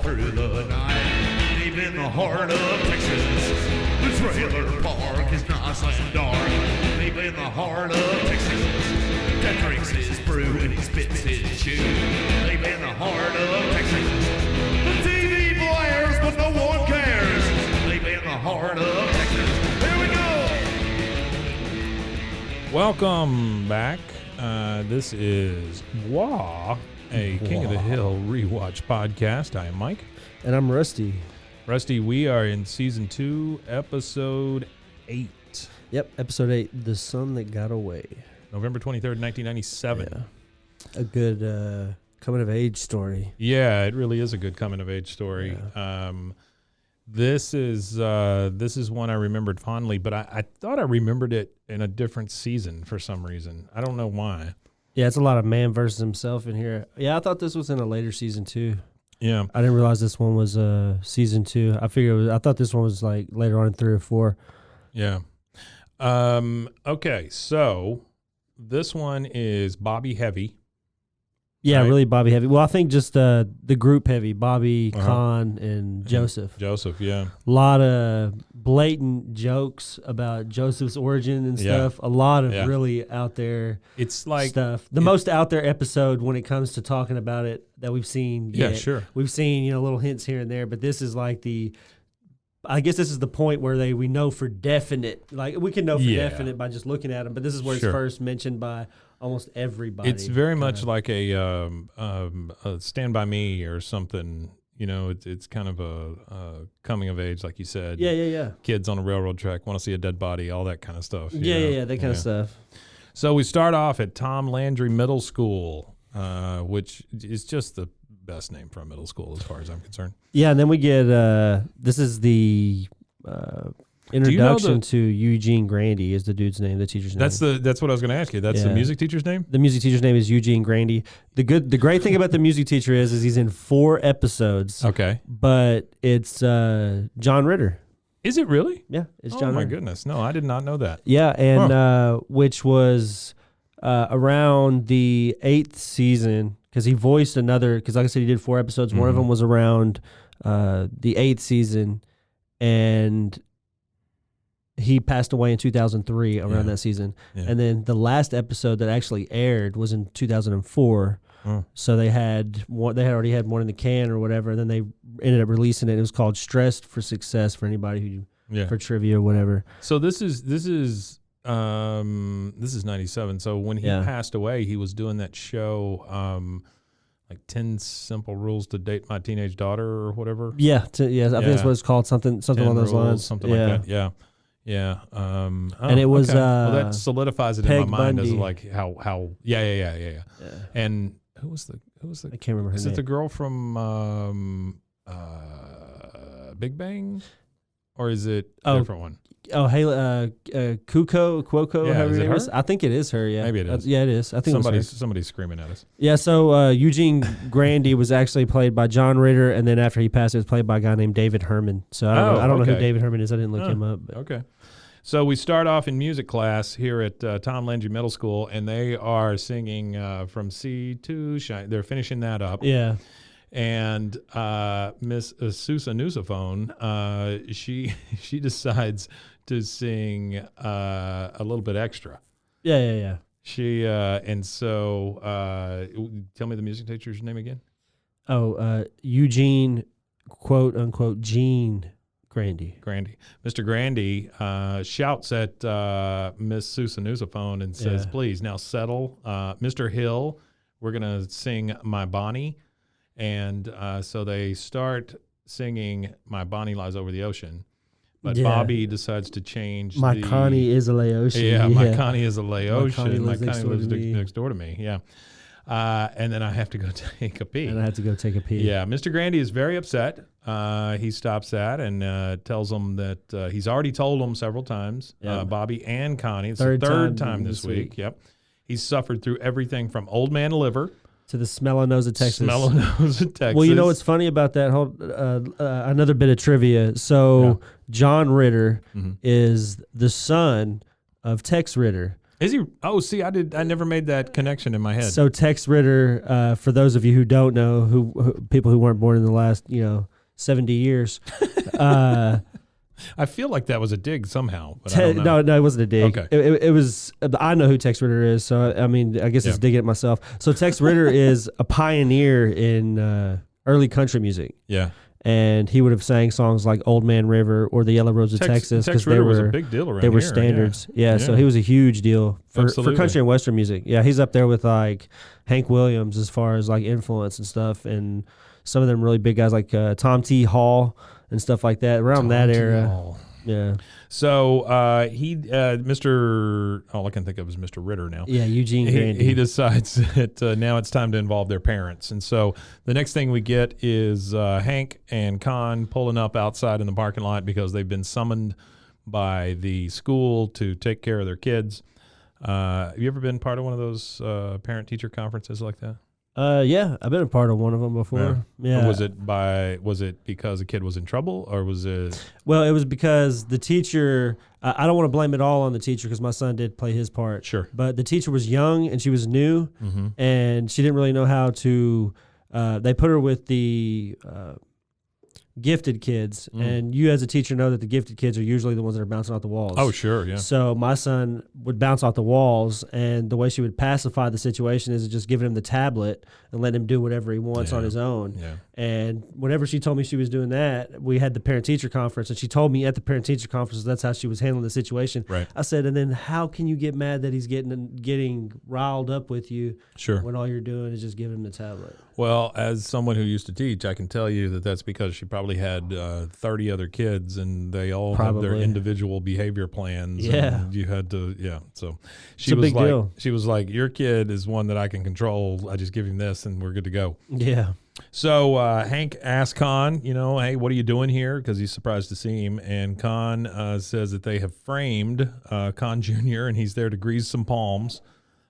Through the night, deep in the heart of Texas, the trailer park is nice and dark. Deep in the heart of Texas, that drinks his brew and he spits his chew. Deep in the heart of Texas, the TV blares but no one cares. Deep in the heart of Texas, here we go. Welcome back. This is BWAAA. A King of the Hill rewatch podcast. I am Mike. And I'm Rusty. Rusty, we are in season 2, episode 8. Yep, episode 8, The Son That Got Away. November 23rd, 1997. Yeah. A good coming of age story. Yeah, it really is a good coming of age story. Yeah. This is one I remembered fondly, but I thought I remembered it in a different season for some reason. I don't know why. Yeah, it's a lot of man versus himself in here. Yeah, I thought this was in a later season too. Yeah, I didn't realize this one was season 2. I thought this one was like later on in 3 or 4. Yeah. Okay, so this one is Bobby heavy. Yeah, right? Really Bobby heavy. Well, I think just the group heavy, Bobby, Kahn, and Joseph. Joseph, yeah. A lot of blatant jokes about Joseph's origin and stuff. Yeah. A lot of really out there stuff. The most out there episode when it comes to talking about it that we've seen yet. Yeah, sure. We've seen, little hints here and there, but this is like I guess this is the point where we know for definite. Like, we can know for definite by just looking at them, but this is where it's first mentioned by almost everybody. It's very much like a Stand By Me or something. It's kind of a coming of age, like you said. Yeah. Kids on a railroad track want to see a dead body, all that kind of stuff. Yeah, that kind of stuff. So we start off at Tom Landry Middle School, which is just the best name for a middle school as far as I'm concerned. Yeah, and then we get this is the introduction to Eugene Grandy is the dude's name, the teacher's name. That's what I was going to ask you. That's the music teacher's name? The music teacher's name is Eugene Grandy. The great thing about the music teacher is he's in 4 episodes. Okay. But it's John Ritter. Is it really? Yeah, it's John Ritter. Oh my goodness. No, I did not know that. Yeah, and which was around the 8th season, because he voiced another, because like I said, he did 4 episodes. Mm-hmm. One of them was around the 8th season, and he passed away in 2003 around that season. Yeah. And then the last episode that actually aired was in 2004. So they had already had one in the can or whatever, and then they ended up releasing it. It was called Stressed for Success for anybody for trivia or whatever. So this is 97. So when he passed away, he was doing that show like 10 Simple Rules to Date My Teenage Daughter or whatever. I think that's what it's called, something along those lines. Something like that. Yeah. Yeah. And it was well, that solidifies it Peg in my mind Bundy. as like how yeah. And who was the I can't remember her is name. it the girl from Big Bang? Or is it a different one? Oh, hey, Cuoco, however her name is. I think it is her, yeah. Maybe it is. Yeah, it is. I think somebody's screaming at us. Yeah, so Eugene Grandy was actually played by John Ritter, and then after he passed, it was played by a guy named David Herman. So I don't know who David Herman is. I didn't look him up. But. Okay. So we start off in music class here at Tom Landry Middle School, and they are singing From Sea to Shine. They're finishing that up. Yeah. And Miss Sousa Nusaphone, she decides to sing a little bit extra. Yeah. She and so tell me the music teacher's name again. Eugene, quote unquote, Gene Grandy. Mr. Grandy shouts at Miss Sousa Nusaphone and says, "Please now settle, Mr. Hill. We're gonna sing My Bonnie." And so they start singing My Bonnie Lies Over the Ocean. But Yeah. Bobby decides to change. My Connie is a Laotian. Yeah, my Connie is a Laotian. Connie lives next door to me. next door to me. Yeah. And then I have to go take a pee. And I had to go take a pee. Yeah, Mr. Grandy is very upset. He stops that and tells them that he's already told them several times, Yep. Bobby and Connie. It's Third the third time time this week. Yep. He's suffered through everything from old man liver, To the smell nose of Texas. nose of Texas. Well, you know what's funny about that? Another bit of trivia. So John Ritter is the son of Tex Ritter. Is he? Oh, see, I never made that connection in my head. So Tex Ritter, for those of you who don't know, who people who weren't born in the last 70 years. I feel like that was a dig somehow. But I don't know. No, it wasn't a dig. Okay. It was. I know who Tex Ritter is, so I mean, I guess it's digging it myself. So Tex Ritter is a pioneer in early country music. Yeah. And he would have sang songs like "Old Man River" or "The Yellow Rose of Texas" Tex they Ritter were was a big deal around they were here, standards. Yeah, so he was a huge deal for Absolutely. country and western music. Yeah, he's up there with like Hank Williams as far as like influence and stuff, and some of them really big guys like Tom T. Hall and stuff like that around that era. Hall. Yeah. So Mr. All I can think of is Mr. Ritter now. Yeah, Eugene Grandy. He decides that now it's time to involve their parents. And so the next thing we get is Hank and Kahn pulling up outside in the parking lot because they've been summoned by the school to take care of their kids. Have you ever been part of one of those parent-teacher conferences like that? Yeah, I've been a part of one of them before. Yeah. Was it because a kid was in trouble, or was it? Well, it was because the teacher. I don't want to blame it all on the teacher because my son did play his part. Sure. But the teacher was young and she was new, and she didn't really know how to. They put her with the gifted kids, and you as a teacher know that the gifted kids are usually the ones that are bouncing off the walls. Oh, sure, yeah. So my son would bounce off the walls, and the way she would pacify the situation is just giving him the tablet and letting him do whatever he wants on his own. Yeah. And whenever she told me she was doing that, we had the parent-teacher conference, and she told me at the parent-teacher conference that's how she was handling the situation. Right. I said, and then how can you get mad that he's getting riled up with you when all you're doing is just giving him the tablet? Well, as someone who used to teach, I can tell you that that's because she probably had 30 other kids, and they all have their individual behavior plans. Yeah. And you had to, So It's a big deal. She was like, your kid is one that I can control. I just give him this, and we're good to go. Yeah. So Hank asks Kahn, hey, what are you doing here? Because he's surprised to see him. And Kahn says that they have framed Kahn Jr., and he's there to grease some palms.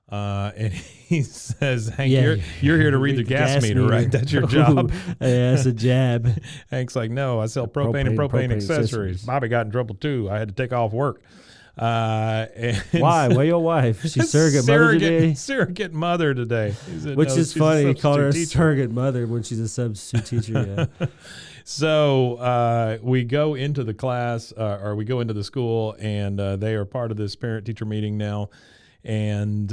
And he says, Hank, you're here to read the gas meter, right? That's your job. Yeah, that's a jab. Hank's like, no, I sell propane and propane accessories. Bobby got in trouble too. I had to take off work. Why? Where your wife? She's surrogate mother today. Surrogate mother today. Said, which is funny. He called her a teacher. surrogate mother when she's a substitute teacher. Yeah. So we go into the class, or we go into the school, and they are part of this parent-teacher meeting now. And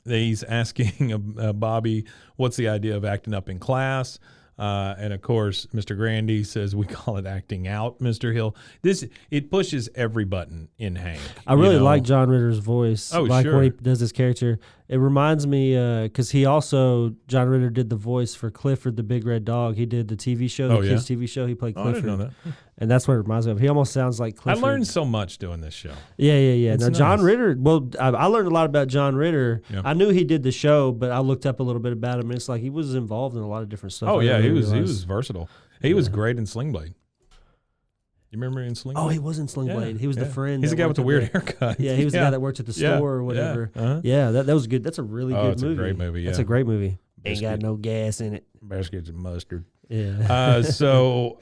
he's asking Bobby, what's the idea of acting up in class? And of course, Mr. Grandy says, we call it acting out, Mr. Hill. It pushes every button in Hank. I really like John Ritter's voice. Oh, like sure. when he does his character. It reminds me, because John Ritter did the voice for Clifford the Big Red Dog. He did the TV show, the kids' TV show. He played Clifford. I didn't know that. And that's what it reminds me of. He almost sounds like Clifford. I learned so much doing this show. Yeah. Now, nice. John Ritter, I learned a lot about John Ritter. Yeah. I knew he did the show, but I looked up a little bit about him, and it's like he was involved in a lot of different stuff. Oh, yeah, he was versatile. He was great in Sling Blade. You remember in Sling Blade? Oh, he was in Sling Blade. He was the friend. He's the guy with the weird haircut. Yeah, he was the guy that worked at the store or whatever. Yeah, that was good. That's a really good movie. It's a great movie, yeah. That's a great movie. Ain't got no gas in it. Biscuits and mustard. Yeah. So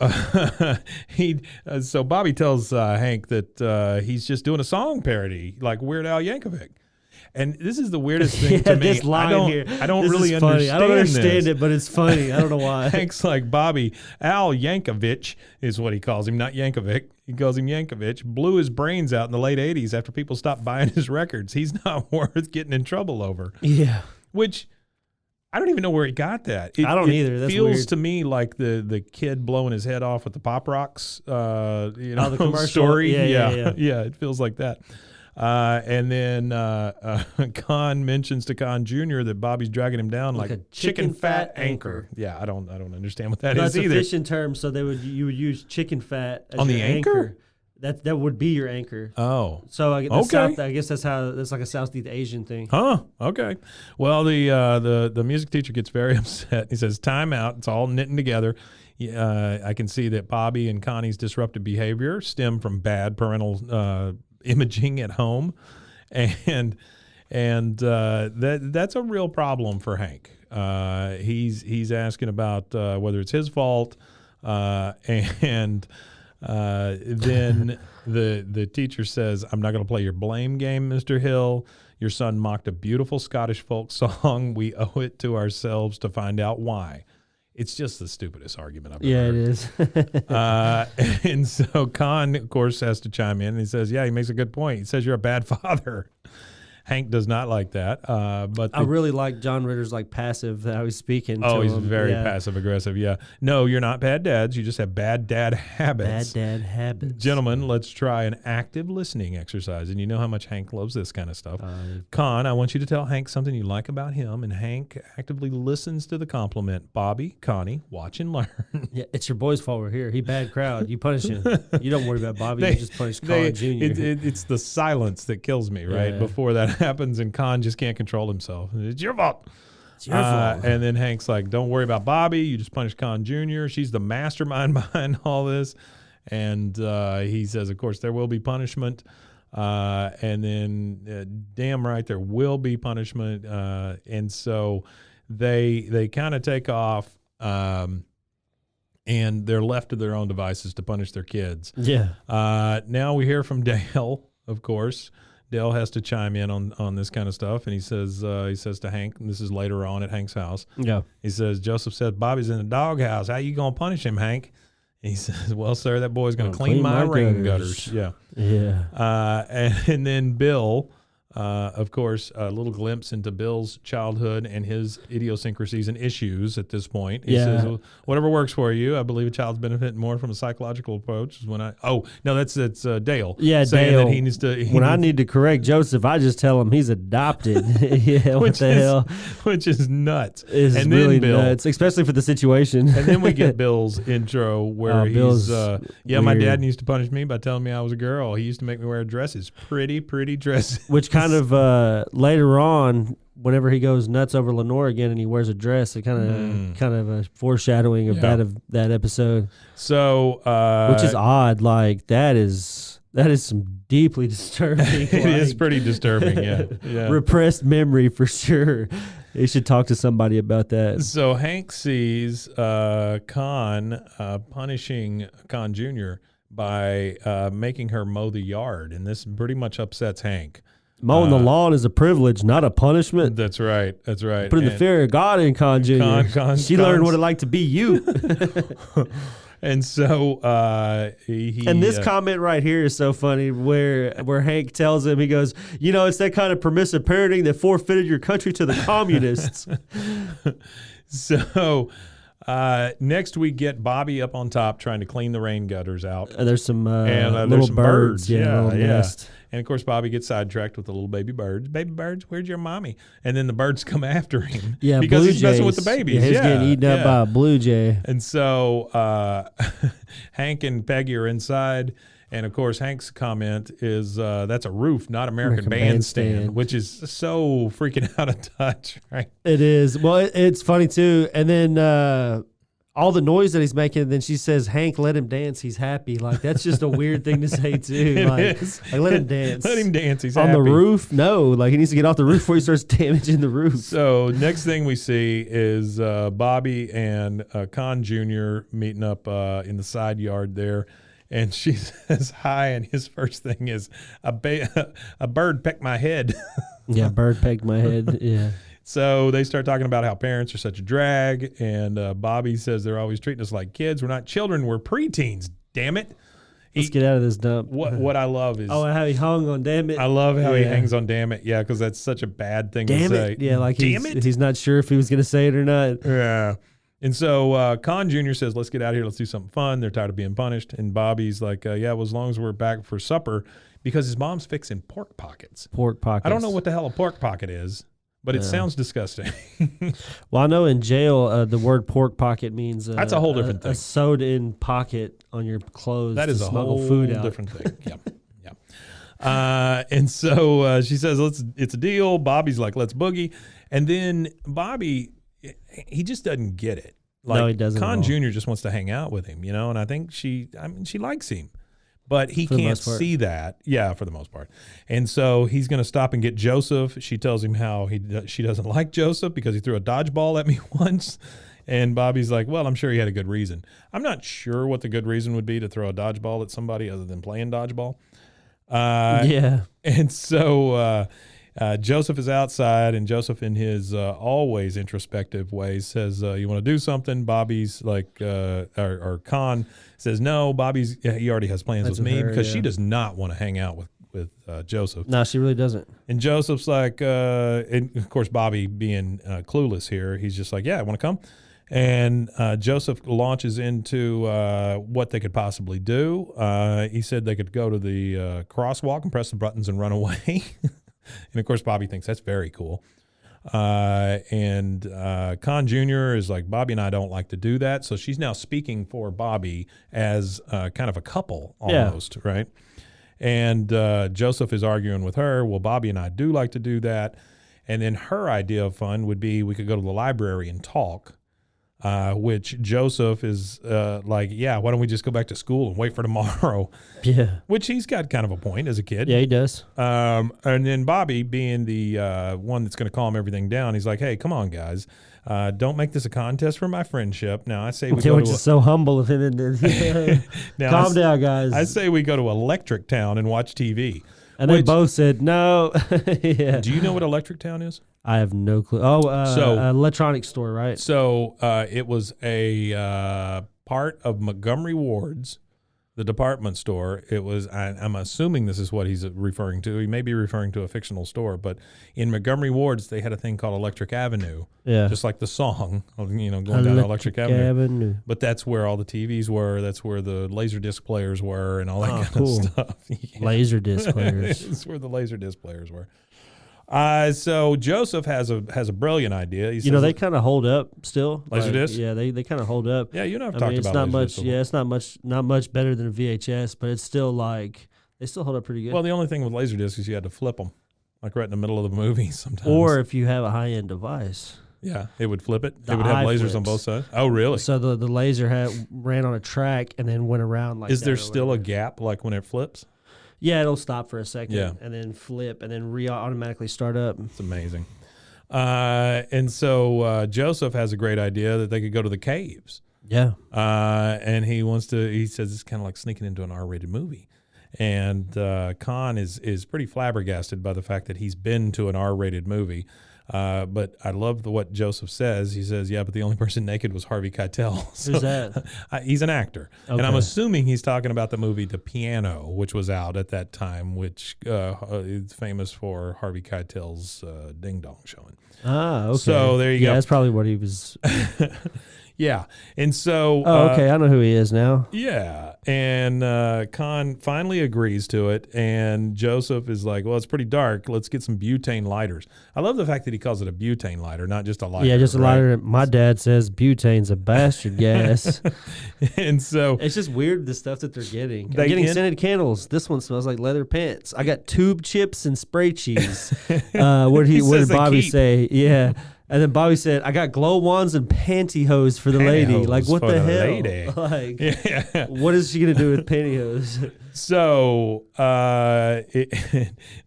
Bobby tells Hank that he's just doing a song parody, like Weird Al Yankovic. And this is the weirdest thing to me. This line here. I don't This really is funny. understand I don't understand this. it, but it's funny. I don't know why. Hank's like, Bobby, Al Yankovic is what he calls him, not Yankovic. He calls him Yankovic. Blew his brains out in the late 80s after people stopped buying his records. He's not worth getting in trouble over. Yeah. Which, I don't even know where he got that. I don't either. That's feels weird. to me like the kid blowing his head off with the Pop Rocks, the commercial. story. Yeah. Yeah, it feels like that. And then Kahn mentions to Kahn Jr. that Bobby's dragging him down like a chicken fat anchor. Yeah, I don't understand what that That's is either. a fishing term, so you would use chicken fat as On the your anchor? That would be your anchor. Oh. So I Okay. guess that's like a Southeast Asian thing. Huh. Okay. Well, the music teacher gets very upset. He says, "Time out. It's all knitting together." I can see that Bobby and Connie's disruptive behavior stem from bad parental imaging at home, and that's a real problem for Hank. He's asking about whether it's his fault, and then the teacher says, "I'm not going to play your blame game, Mr. Hill. Your son mocked a beautiful Scottish folk song. We owe it to ourselves to find out why." It's just the stupidest argument I've ever heard. It is. And so Kahn, of course, has to chime in. And he says, "Yeah, he makes a good point. He says you're a bad father." Hank does not like that. But I really like John Ritter's passive how he's speaking. Oh, to he's him. very passive aggressive. Yeah. No, you're not bad dads. You just have bad dad habits. Bad dad habits. Gentlemen, let's try an active listening exercise. And you know how much Hank loves this kind of stuff. Kahn, I want you to tell Hank something you like about him. And Hank actively listens to the compliment. Bobby, Connie, watch and learn. Yeah, it's your boy's fault we're here. He bad crowd. You punish him. You don't worry about Bobby. You just punish Kahn Jr. It's the silence that kills me, right? Yeah. Before that happens, and Kahn just can't control himself. It's your fault. It's your fault. And then Hank's like, "Don't worry about Bobby. You just punish Kahn Jr. She's the mastermind behind all this." And he says, of course, there will be punishment. And then, damn right, there will be punishment. And so they kind of take off, and they're left to their own devices to punish their kids. Yeah. Now we hear from Dale, of course. Dale has to chime in on this kind of stuff, and he says to Hank, and this is later on at Hank's house. Yeah. He says, "Joseph says Bobby's in the doghouse. How you gonna punish him, Hank?" And he says, "Well, sir, that boy's gonna clean my rain gutters." Yeah. Yeah. And then Bill, of course, a little glimpse into Bill's childhood and his idiosyncrasies and issues at this point. He says, "Well, whatever works for you. I believe a child's benefit more from a psychological approach." Is when that's Dale. Yeah, saying Dale. That he needs to. I need to correct Joseph, I just tell him he's adopted. Yeah, what the hell? Which is nuts. It's and really then Bill, nuts, especially for the situation. And then we get Bill's intro where Bill's my weird. dad used to punish me by telling me I was a girl. He used to make me wear dresses, pretty dresses. Which kind of later on, whenever he goes nuts over Lenore again and he wears a dress, it kind of a foreshadowing of that episode. So which is odd. Like that is some deeply disturbing. It is pretty disturbing. Yeah. Repressed memory for sure. You should talk to somebody about that. So Hank sees Kahn punishing Kahn Jr. by making her mow the yard, and this pretty much upsets Hank. Mowing the lawn is a privilege, not a punishment. That's right. Putting the fear of God in Kahn Jr. She learned what it like to be you. And so he and this comment right here is so funny where Hank tells him, he goes, it's that kind of permissive parenting that forfeited your country to the communists. So next we get Bobby up on top trying to clean the rain gutters out. And there's some and little some birds. Yeah. Nest. And of course Bobby gets sidetracked with the little baby birds. "Baby birds, where's your mommy?" And then the birds come after him. Yeah, because blue he's messing with jays. the babies. Yeah, he's getting eaten up by a blue jay. And so Hank and Peggy are inside. And, of course, Hank's comment is, "That's a roof, not American Bandstand," which is so freaking out of touch, right? It is. Well, it's funny, too. And then all the noise that he's making, then she says, "Hank, let him dance. He's happy." Like, that's just a weird thing to say, too. It is. Like, let him dance. Let him dance. He's on happy. the roof? No. Like, he needs to get off the roof before he starts damaging the roof. So next thing we see is Bobby and Kahn Jr. meeting up in the side yard there. And she says hi, and his first thing is, a bird pecked my head. Yeah, bird pecked my head. Yeah. So they start talking about how parents are such a drag, and Bobby says they're always treating us like kids. We're not children, we're preteens, damn it. Let's get out of this dump. What I love is... Oh, and how he hung on damn it. I love how he hangs on damn it, yeah, because that's such a bad thing to say. Yeah, like he's not sure if he was going to say it or not. Yeah. And so Kahn Jr. says, let's get out of here. Let's do something fun. They're tired of being punished. And Bobby's like, yeah, well, as long as we're back for supper, because his mom's fixing pork pockets. Pork pockets. I don't know what the hell a pork pocket is, but it sounds disgusting. Well, I know in jail, the word pork pocket means that's a whole different thing. A sewed-in pocket on your clothes. That is to a smuggle whole food out. different thing. Yeah. And so she says, it's a deal. Bobby's like, let's boogie. And then Bobby, he just doesn't get it. Like, no, he doesn't. Kahn Jr. just wants to hang out with him, and I think she likes him, but he can't see that. Yeah, for the most part. And so he's going to stop and get Joseph. She tells him how she doesn't like Joseph because he threw a dodgeball at me once. And Bobby's like, well, I'm sure he had a good reason. I'm not sure what the good reason would be to throw a dodgeball at somebody other than playing dodgeball. Yeah. And so Joseph is outside, and Joseph, in his always introspective ways, says, you want to do something? Bobby's like, or Kahn says, no, he already has plans with me because she does not want to hang out with Joseph. No, she really doesn't. And Joseph's like, and of course, Bobby being clueless here, he's just like, yeah, I want to come. And Joseph launches into what they could possibly do. He said they could go to the crosswalk and press the buttons and run away. And, of course, Bobby thinks that's very cool. And Kahn Jr. is like, Bobby and I don't like to do that. So she's now speaking for Bobby as kind of a couple almost, right? And Joseph is arguing with her, well, Bobby and I do like to do that. And then her idea of fun would be we could go to the library and talk. Which Joseph is like, yeah, why don't we just go back to school and wait for tomorrow? Yeah. Which he's got kind of a point as a kid. Yeah, he does. And then Bobby, being the one that's going to calm everything down, he's like, hey, come on, guys. Don't make this a contest for my friendship. Now, I say we go to just so humble of him. Calm down, guys. I say we go to Electric Town and watch TV. And they both said no. Yeah. Do you know what Electric Town is? I have no clue. Oh, electronics store, right? So it was a part of Montgomery Ward's, the department store. It was, I'm assuming this is what he's referring to. He may be referring to a fictional store, but in Montgomery Ward's, they had a thing called Electric Avenue. Yeah. Just like the song, going down Electric Avenue. But that's where all the TVs were. That's where the Laserdisc players were and all that kind of stuff. Yeah. Laserdisc players. That's where the Laserdisc players were. So Joseph has a brilliant idea. He says, they kind of hold up still. Laserdisc? Yeah, they kind of hold up. Yeah, I've talked it's about not much. before. Yeah, it's not much better than a VHS, but it's still they still hold up pretty good. Well, the only thing with Laserdisc is you had to flip them, like right in the middle of the movie sometimes. Or if you have a high-end device. Yeah, it would flip it. It would have lasers on both sides. Oh, really? So the laser ran on a track and then went around like. Is there still a gap like when it flips? Yeah, it'll stop for a second and then flip and then automatically start up. It's amazing. And so Joseph has a great idea that they could go to the caves. Yeah. And he says it's kind of like sneaking into an R-rated movie. And Kahn is pretty flabbergasted by the fact that he's been to an R-rated movie. But I love what Joseph says. He says, yeah, but the only person naked was Harvey Keitel. So, who's that? He's an actor. Okay. And I'm assuming he's talking about the movie The Piano, which was out at that time, which is famous for Harvey Keitel's Ding Dong showing. Ah, okay. So there you go. Yeah, that's probably what he was. Yeah. And so. Oh, okay. I know who he is now. Yeah. And Kahn finally agrees to it. And Joseph is like, well, it's pretty dark. Let's get some butane lighters. I love the fact that he calls it a butane lighter, not just a lighter. Yeah, just a lighter. My dad says butane's a bastard gas. And so. It's just weird the stuff that they're getting. They're getting scented candles. This one smells like leather pants. I got tube chips and spray cheese. What did Bobby say? Yeah. And then Bobby said, I got glow wands and pantyhose for the lady. Like, what the hell? Like, what is she going to do with pantyhose? So,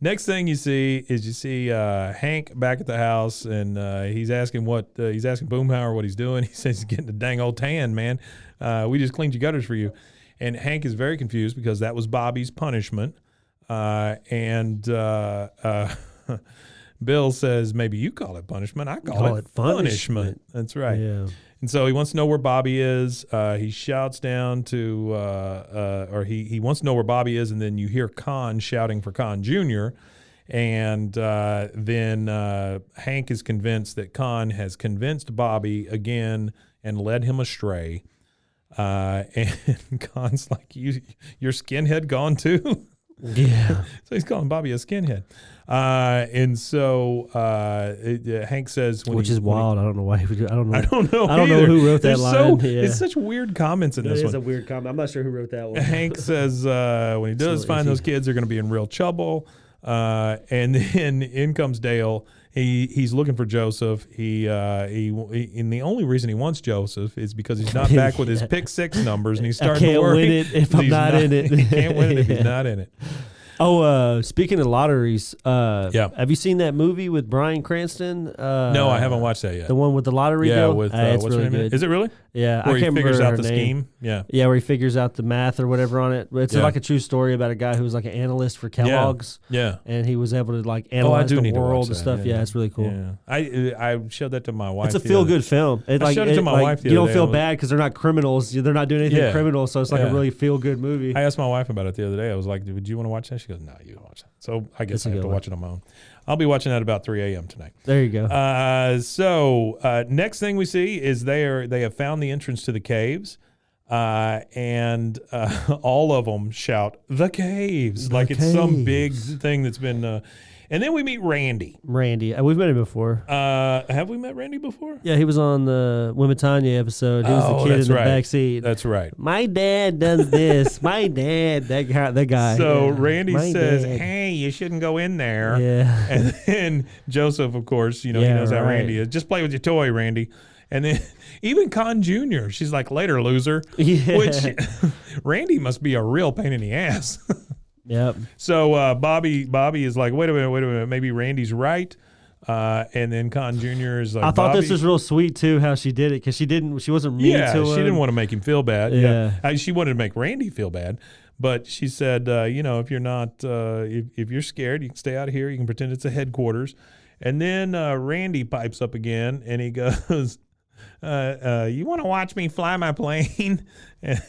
next thing you see Hank back at the house, and he's asking Boomhauer what he's doing. He says he's getting a dang old tan, man. We just cleaned your gutters for you. And Hank is very confused because that was Bobby's punishment. Bill says, maybe you call it punishment. I call it punishment. That's right. Yeah. And so he wants to know where Bobby is. He shouts down to, or he wants to know where Bobby is, and then you hear Kahn shouting for Kahn Jr., and then Hank is convinced that Kahn has convinced Bobby again and led him astray. And Kahn's like, your skinhead gone too? Yeah. So he's calling Bobby a skinhead. And so Hank says, which is wild. I don't know why. I don't know. I don't know. I don't know who wrote that line. It's such weird comments in this one. It is a weird comment. I'm not sure who wrote that one. Hank says when he does find those kids, they're going to be in real trouble. And then in comes Dale. He's looking for Joseph. And the only reason he wants Joseph is because he's not back with his pick 6 numbers, and he's starting to worry. I can't win it if I'm not in it. He can't win it if he's not in it. Oh, speaking of lotteries, yeah. Have you seen that movie with Bryan Cranston? No, I haven't watched that yet. The one with the lottery bill? With it's what's really her name? good. Is it really? Yeah, where I can't he figures remember out the her name. scheme. Yeah, yeah, where he figures out the math or whatever on it. It's like a true story about a guy who was like an analyst for Kellogg's. Yeah, and he was able to like analyze the world and stuff. Yeah, it's really cool. Yeah, I showed that to my wife. It's a feel good film. I showed it to my wife. You don't feel bad because they're not criminals. They're not doing anything criminal, so it's like a really feel good movie. I asked my wife about it the other day. I was like, "Would you want to watch that?" She goes, "No, you watch that." So I guess I have to watch it on my own. I'll be watching that about 3 a.m. tonight. There you go. So next thing we see is they have found the entrance to the caves, and all of them shout "the caves" like it's some big thing that's been. And then we meet Randy. Randy, we've met him before. Have we met Randy before? Yeah, he was on the Women Tanya episode. He was the kid in the back seat. That's right. My dad does this. My dad, that guy. So Randy says, "Hey, you shouldn't go in there." Yeah. And then Joseph, of course, he knows how Randy is. Just play with your toy, Randy. And then even Kahn Jr., she's like, "Later, loser." Yeah. Which Randy must be a real pain in the ass. Yep. So Bobby is like, wait a minute, maybe Randy's right. And then Kahn Jr. is like, I thought this was real sweet too, how she did it, because she wasn't mean to him. She didn't want to make him feel bad. Yeah. She wanted to make Randy feel bad, but she said, if you're not, if you're scared, you can stay out of here. You can pretend it's a headquarters. And then Randy pipes up again, and he goes, you want to watch me fly my plane?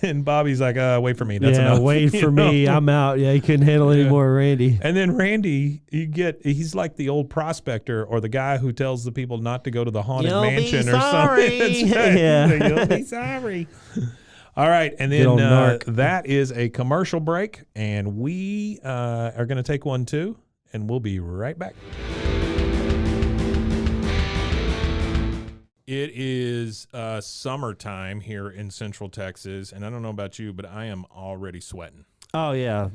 And Bobby's like, wait for me. That's enough. Wait for me. I'm out. Yeah, he couldn't handle any more Randy. And then Randy, he's like the old prospector or the guy who tells the people not to go to the haunted mansion or something. Yeah. You'll be sorry. All right. And then that is a commercial break. And we are going to take one too. And we'll be right back. It is summertime here in Central Texas, and I don't know about you, but I am already sweating. Oh, yeah.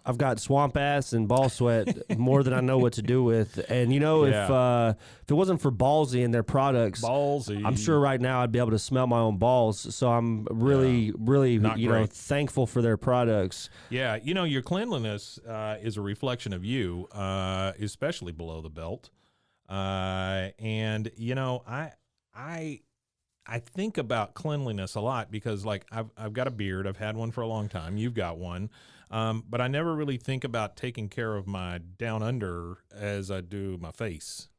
I've got swamp ass and ball sweat more than I know what to do with. And, if it wasn't for Ballsy and their products, I'm sure right now I'd be able to smell my own balls. So I'm really, thankful for their products. Yeah. Your cleanliness is a reflection of you, especially below the belt. I think about cleanliness a lot because, like, I've got a beard. I've had one for a long time. You've got one. But I never really think about taking care of my down under as I do my face.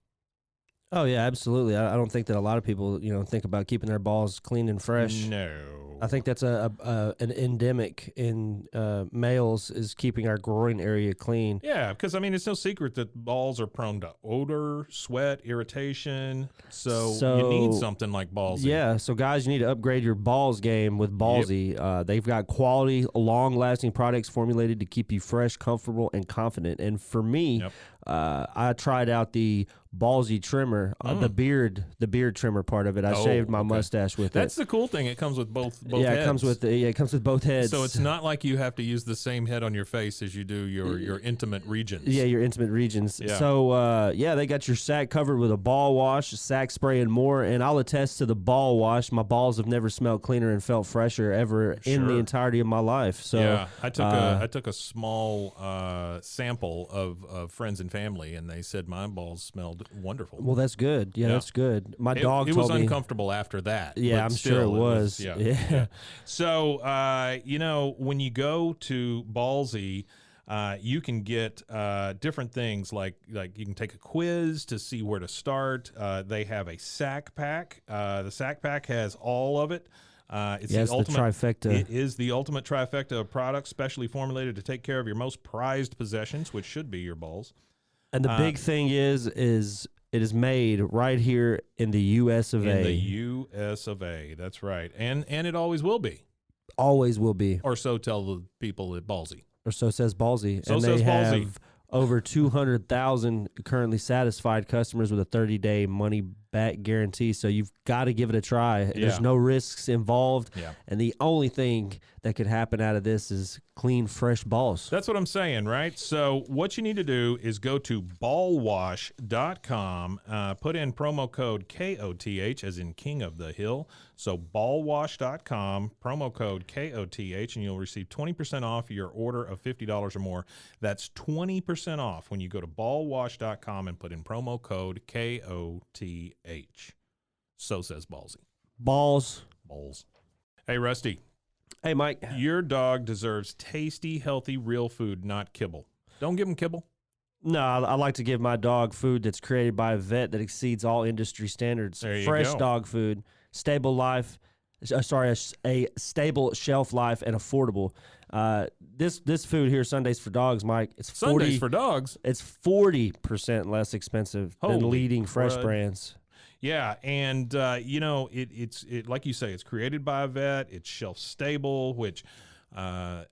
Oh, yeah, absolutely. I don't think that a lot of people, think about keeping their balls clean and fresh. No. I think that's an endemic in males is keeping our groin area clean. Yeah, because, it's no secret that balls are prone to odor, sweat, irritation. So you need something like Ballsy. Yeah, so guys, you need to upgrade your balls game with Ballsy. Yep. They've got quality, long-lasting products formulated to keep you fresh, comfortable, and confident. And for me, I tried out the Ballsy trimmer, the beard trimmer part of it. I shaved my mustache with it. That's the cool thing. It comes with both heads. It comes with both heads. So it's not like you have to use the same head on your face as you do your intimate regions. Yeah, your intimate regions. Yeah. So they got your sack covered with a ball wash, sack spray, and more. And I'll attest to the ball wash. My balls have never smelled cleaner and felt fresher ever in the entirety of my life. So yeah, I took a small sample of friends and family, and they said my balls smelled wonderful. Well, that's good. Yeah, that's good. My dog told me. It was uncomfortable after that. Yeah, I'm sure it was. Yeah. So, when you go to Ballsy, you can get different things like you can take a quiz to see where to start. They have a sack pack. The sack pack has all of it. It's the trifecta. It is the ultimate trifecta of products, specially formulated to take care of your most prized possessions, which should be your balls. And the big thing is It is made right here in the U.S. of A. In the U.S. of A. That's right. And it always will be. Always will be. Or so tell the people at Ballsy. Or so says Ballsy. So and says they Ballsy. have over 200,000 currently satisfied customers with a 30-day money-back guarantee. So you've got to give it a try. Yeah. There's no risks involved. Yeah. And the only thing that could happen out of this is clean, fresh balls. That's what I'm saying, right? So what you need to do is go to ballwash.com, put in promo code KOTH, as in King of the Hill. So ballwash.com, promo code KOTH, and you'll receive 20% off your order of $50 or more. That's 20% off when you go to ballwash.com and put in promo code KOTH. So says Ballsy. Balls. Hey, Rusty. Hey, Mike. Your dog deserves tasty, healthy, real food, not kibble. Don't give him kibble. No, I like to give my dog food that's created by a vet that exceeds all industry standards. There you Fresh go. dog food, stable life. A stable shelf life and affordable. This food here, Sundays for Dogs, Mike. It's Sundays for dogs. It's 40% less expensive Holy than leading fresh crud. brands. Yeah, and it's like you say, it's created by a vet. It's shelf stable, which I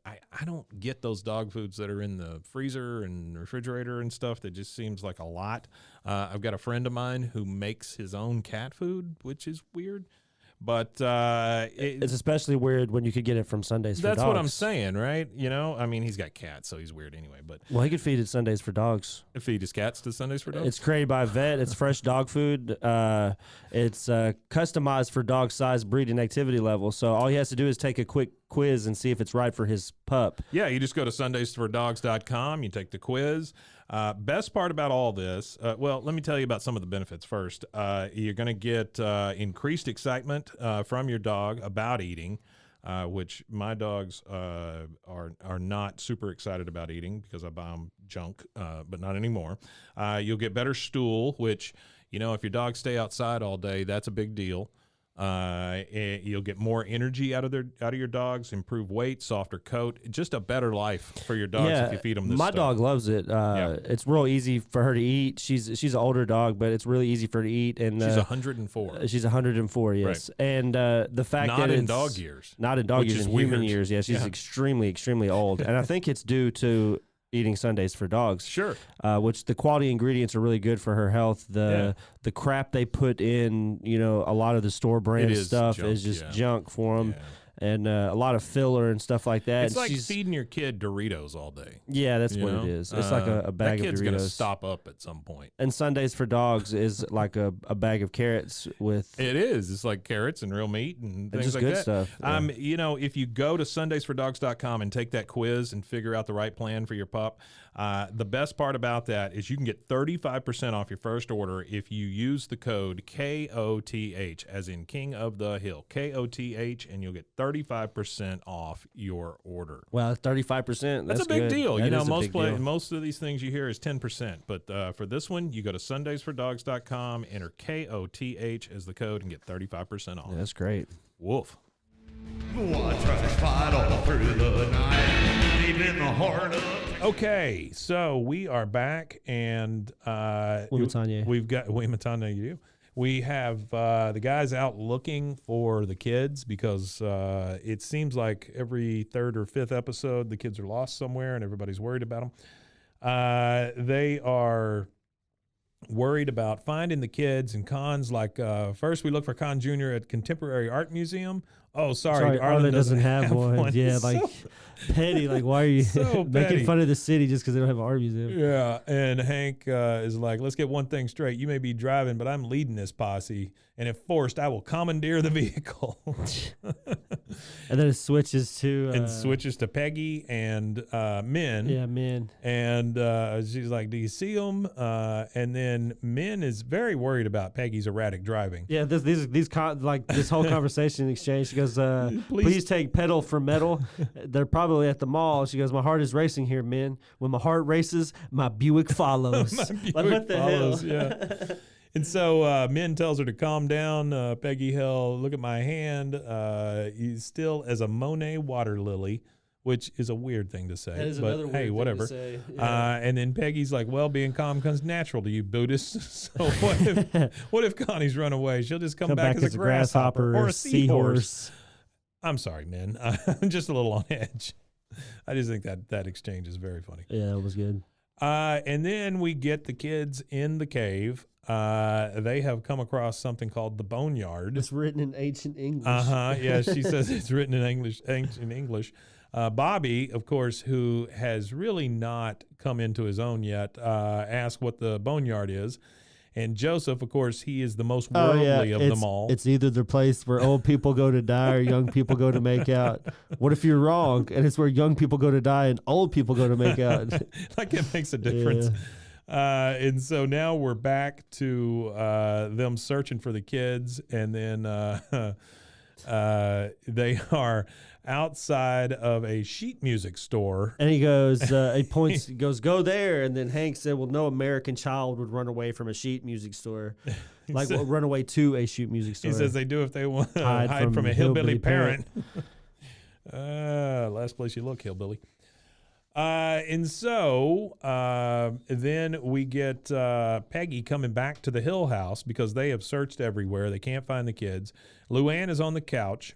don't get those dog foods that are in the freezer and refrigerator and stuff. That just seems like a lot. I've got a friend of mine who makes his own cat food, which is weird. But It's especially weird when you could get it from Sundays for Dogs. that's what I'm saying, right? I mean, he's got cats, so he's weird anyway. But Well, he could feed it Sundays for Dogs. feed his cats to Sundays for Dogs. It's created by a vet. It's fresh dog food. It's customized for dog size, breed, and activity level. So all he has to do is take a quick quiz and see if it's right for his pup. Yeah, you just go to sundaysfordogs.com. You take the quiz. Best part about all this, well, let me tell you about some of the benefits first. You're going to get increased excitement from your dog about eating, which my dogs are not super excited about eating because I buy them junk, but not anymore. You'll get better stool, which, if your dogs stay outside all day, that's a big deal. You'll get more energy out of your dogs, improve weight, softer coat, just a better life for your dogs if you feed them this my stuff. dog loves it. It's real easy for her to eat. She's an older dog, but it's really easy for her to eat. And She's 104. She's 104, yes. Right. And the fact Not that in it's dog years. not in dog Which years, is in human weird. years. Yeah, she's extremely, extremely old, and I think it's due to eating Sundays for Dogs. Sure. Which the quality ingredients are really good for her health. The crap they put in, a lot of the store brand It is stuff junk, is just yeah. junk for them. Yeah. And a lot of filler and stuff like that. It's And like she's- feeding your kid Doritos all day. Yeah, that's you what know? it is. It's like a bag that of kid's Doritos. going to stop up at some point. And Sundays for Dogs is like a bag of carrots with It is. It's like carrots and real meat and things just like good that. stuff. Yeah. If you go to sundaysfordogs.com and take that quiz and figure out the right plan for your pup, the best part about that is you can get 35% off your first order if you use the code KOTH, as in King of the Hill, KOTH, and you'll get 35% off your order. Well, 35%. That's a big good. deal. That is a big deal. Most of these things you hear is 10%. But for this one, you go to sundaysfordogs.com, enter KOTH as the code, and get 35% off. Yeah, that's great. Woof. Watch us fight all through the night, deep in the heart of Okay, so we are back, and Wimatanya. we've got Wimatanya. You do. We have the guys out looking for the kids because it seems like every third or fifth episode the kids are lost somewhere and everybody's worried about them. They are worried about finding the kids, and Kahn's like, first we look for Kahn Jr. at Contemporary Art Museum. Oh, sorry, Arlen doesn't have one. Yeah, So- like petty. Like, why are you So petty. making fun of the city just because they don't have an art museum? Yeah, and Hank is like, let's get one thing straight. You may be driving, but I'm leading this posse, and if forced, I will commandeer the vehicle. And then it switches to and switches to Peggy and Min. Yeah, man. And she's like, do you see him? And then Min is very worried about Peggy's erratic driving. Yeah, this whole conversation exchange. She goes, please take pedal for metal. They're probably at the mall. She goes, my heart is racing here, man. When my heart races, my Buick follows. My Buick like, what the follows, hell? Yeah. And so Min tells her to calm down. Peggy Hill, look at my hand. He's still as a Monet water lily, which is a weird thing to say. That is but another weird hey, thing whatever. to say. Yeah. And then Peggy's like, well, being calm comes natural to you Buddhists. So what if Connie's run away? She'll just come back as a grasshopper or a seahorse. I'm sorry, man. I'm just a little on edge. I just think that exchange is very funny. Yeah, that was good. And then we get the kids in the cave. They have come across something called the Boneyard. It's written in ancient English. Yeah, she says it's written in ancient English. Bobby, of course, who has really not come into his own yet, asks what the Boneyard is. And Joseph, of course, he is the most worldly of them all. It's either the place where old people go to die or young people go to make out. What if you're wrong and it's where young people go to die and old people go to make out? Like it makes a difference. Yeah. And so now we're back to them searching for the kids, and then they are outside of a sheet music store. And he goes, he points, goes, go there. And then Hank said, well, no American child would run away from a sheet music store. Like, run away to a sheet music store. He says they do if they want to hide from a hillbilly parent. Last place you look, hillbilly. And so then we get Peggy coming back to the Hill House because they have searched everywhere. They can't find the kids. Luann is on the couch.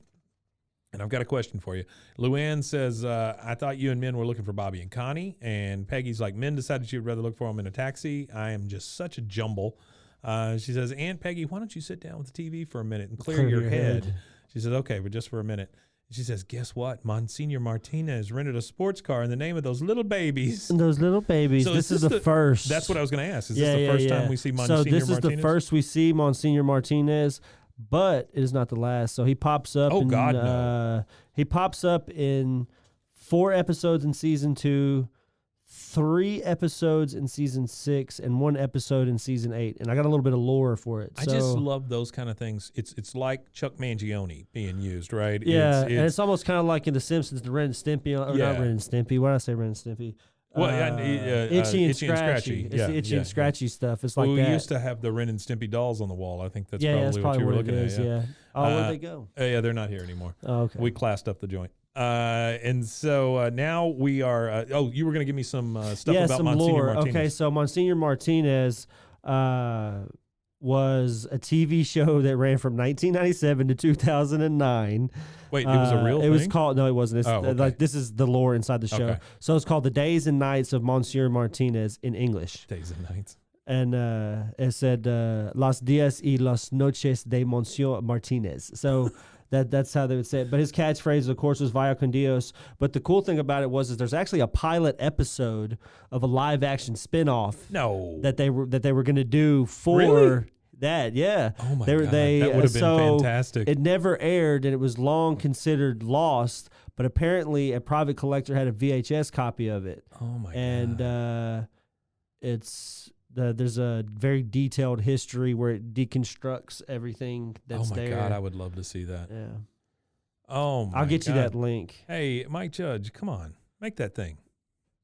And I've got a question for you. Luann says, I thought you and Min were looking for Bobby and Connie. And Peggy's like, Min decided she would rather look for them in a taxi. I am just such a jumble. She says, Aunt Peggy, why don't you sit down with the TV for a minute and clear your head? She says, okay, but just for a minute. She says, guess what? Monsignor Martinez rented a sports car in the name of those little babies. And those little babies. So this is the first. That's what I was going to ask. Is this the first time we see Monsignor Martinez? So this is the first we see Monsignor Martinez. But it is not the last. So he pops up. Oh, God, no. He pops up in 4 episodes in season 2, 3 episodes in season 6, and 1 episode in season 8. And I got a little bit of lore for it. I just love those kind of things. It's like Chuck Mangione being used, right? Yeah, and it's almost kind of like in The Simpsons, the Ren and Stimpy. Or not Ren and Stimpy. Why did I say Ren and Stimpy? Well, Itchy and Scratchy. It's the Itchy and Scratchy stuff. It's like that. We used to have the Ren and Stimpy dolls on the wall. I think that's probably what you were looking at. Yeah. Oh, where'd they go? Yeah, they're not here anymore. Oh, okay. We classed up the joint. And so now we are. You were going to give me some stuff about Monsignor Martinez. Okay, so Monsignor Martinez was a TV show that ran from 1997 to 2009. Wait, it was a real thing? It was called, no, it wasn't. It's okay. like, this is the lore inside the show. Okay. So it's called The Days and Nights of Monsignor Martinez in English. Days and Nights. And it said, Los Días y las Noches de Monsignor Martinez. So that's how they would say it. But his catchphrase, of course, was Vaya con Dios. But the cool thing about it was there's actually a pilot episode of a live action spinoff. No. That they were going to do for really? That. Yeah. Oh my God. That would have been fantastic. It never aired, and it was long considered lost. But apparently, a private collector had a VHS copy of it. Oh my God. And there's a very detailed history where it deconstructs everything that's there. Oh my God, I would love to see that. Yeah. Oh my God. I'll get you that link. Hey, Mike Judge, come on. Make that thing.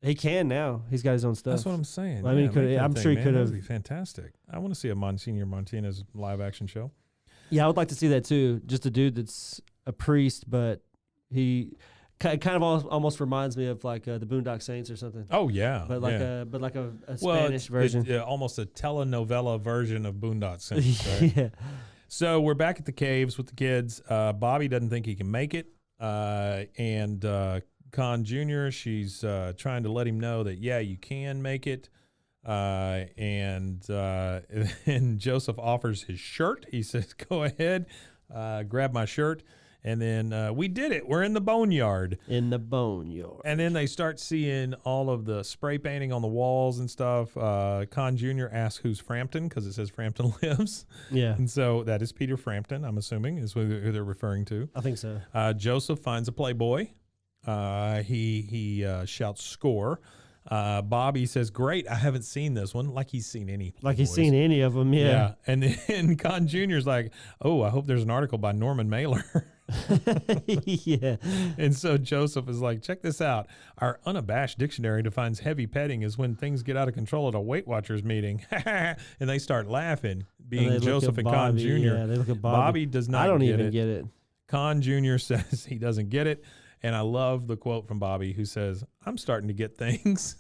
He can now. He's got his own stuff. That's what I'm saying. I mean, I'm sure he could have. That would be fantastic. I want to see a Monsignor Martinez live action show. Yeah, I would like to see that too. Just a dude that's a priest, but he kind of almost reminds me of like the Boondock Saints or something. Oh yeah, but like a Spanish version. Almost a telenovela version of Boondock Saints. Right? Yeah. So we're back at the caves with the kids. Bobby doesn't think he can make it, and Kahn Jr., she's trying to let him know that you can make it. And Joseph offers his shirt. He says, "Go ahead, grab my shirt." And then we did it. We're in the boneyard. In the boneyard. And then they start seeing all of the spray painting on the walls and stuff. Kahn Jr. asks who's Frampton because it says Frampton lives. Yeah. And so that is Peter Frampton, I'm assuming, is who they're referring to. I think so. Joseph finds a Playboy. He shouts score. Bobby says, "Great, I haven't seen this one." Like he's seen any. Like he's seen any of them, yeah. And then Kahn Jr.'s like, "Oh, I hope there's an article by Norman Mailer." Yeah. And so Joseph is like, "Check this out. Our unabashed dictionary defines heavy petting as when things get out of control at a Weight Watchers meeting." And they start laughing, being Joseph and Kahn Jr. Yeah, they look at Bobby. Bobby does not I don't get even it. get it. Kahn Jr. says he doesn't get it. And I love the quote from Bobby who says, "I'm starting to get things."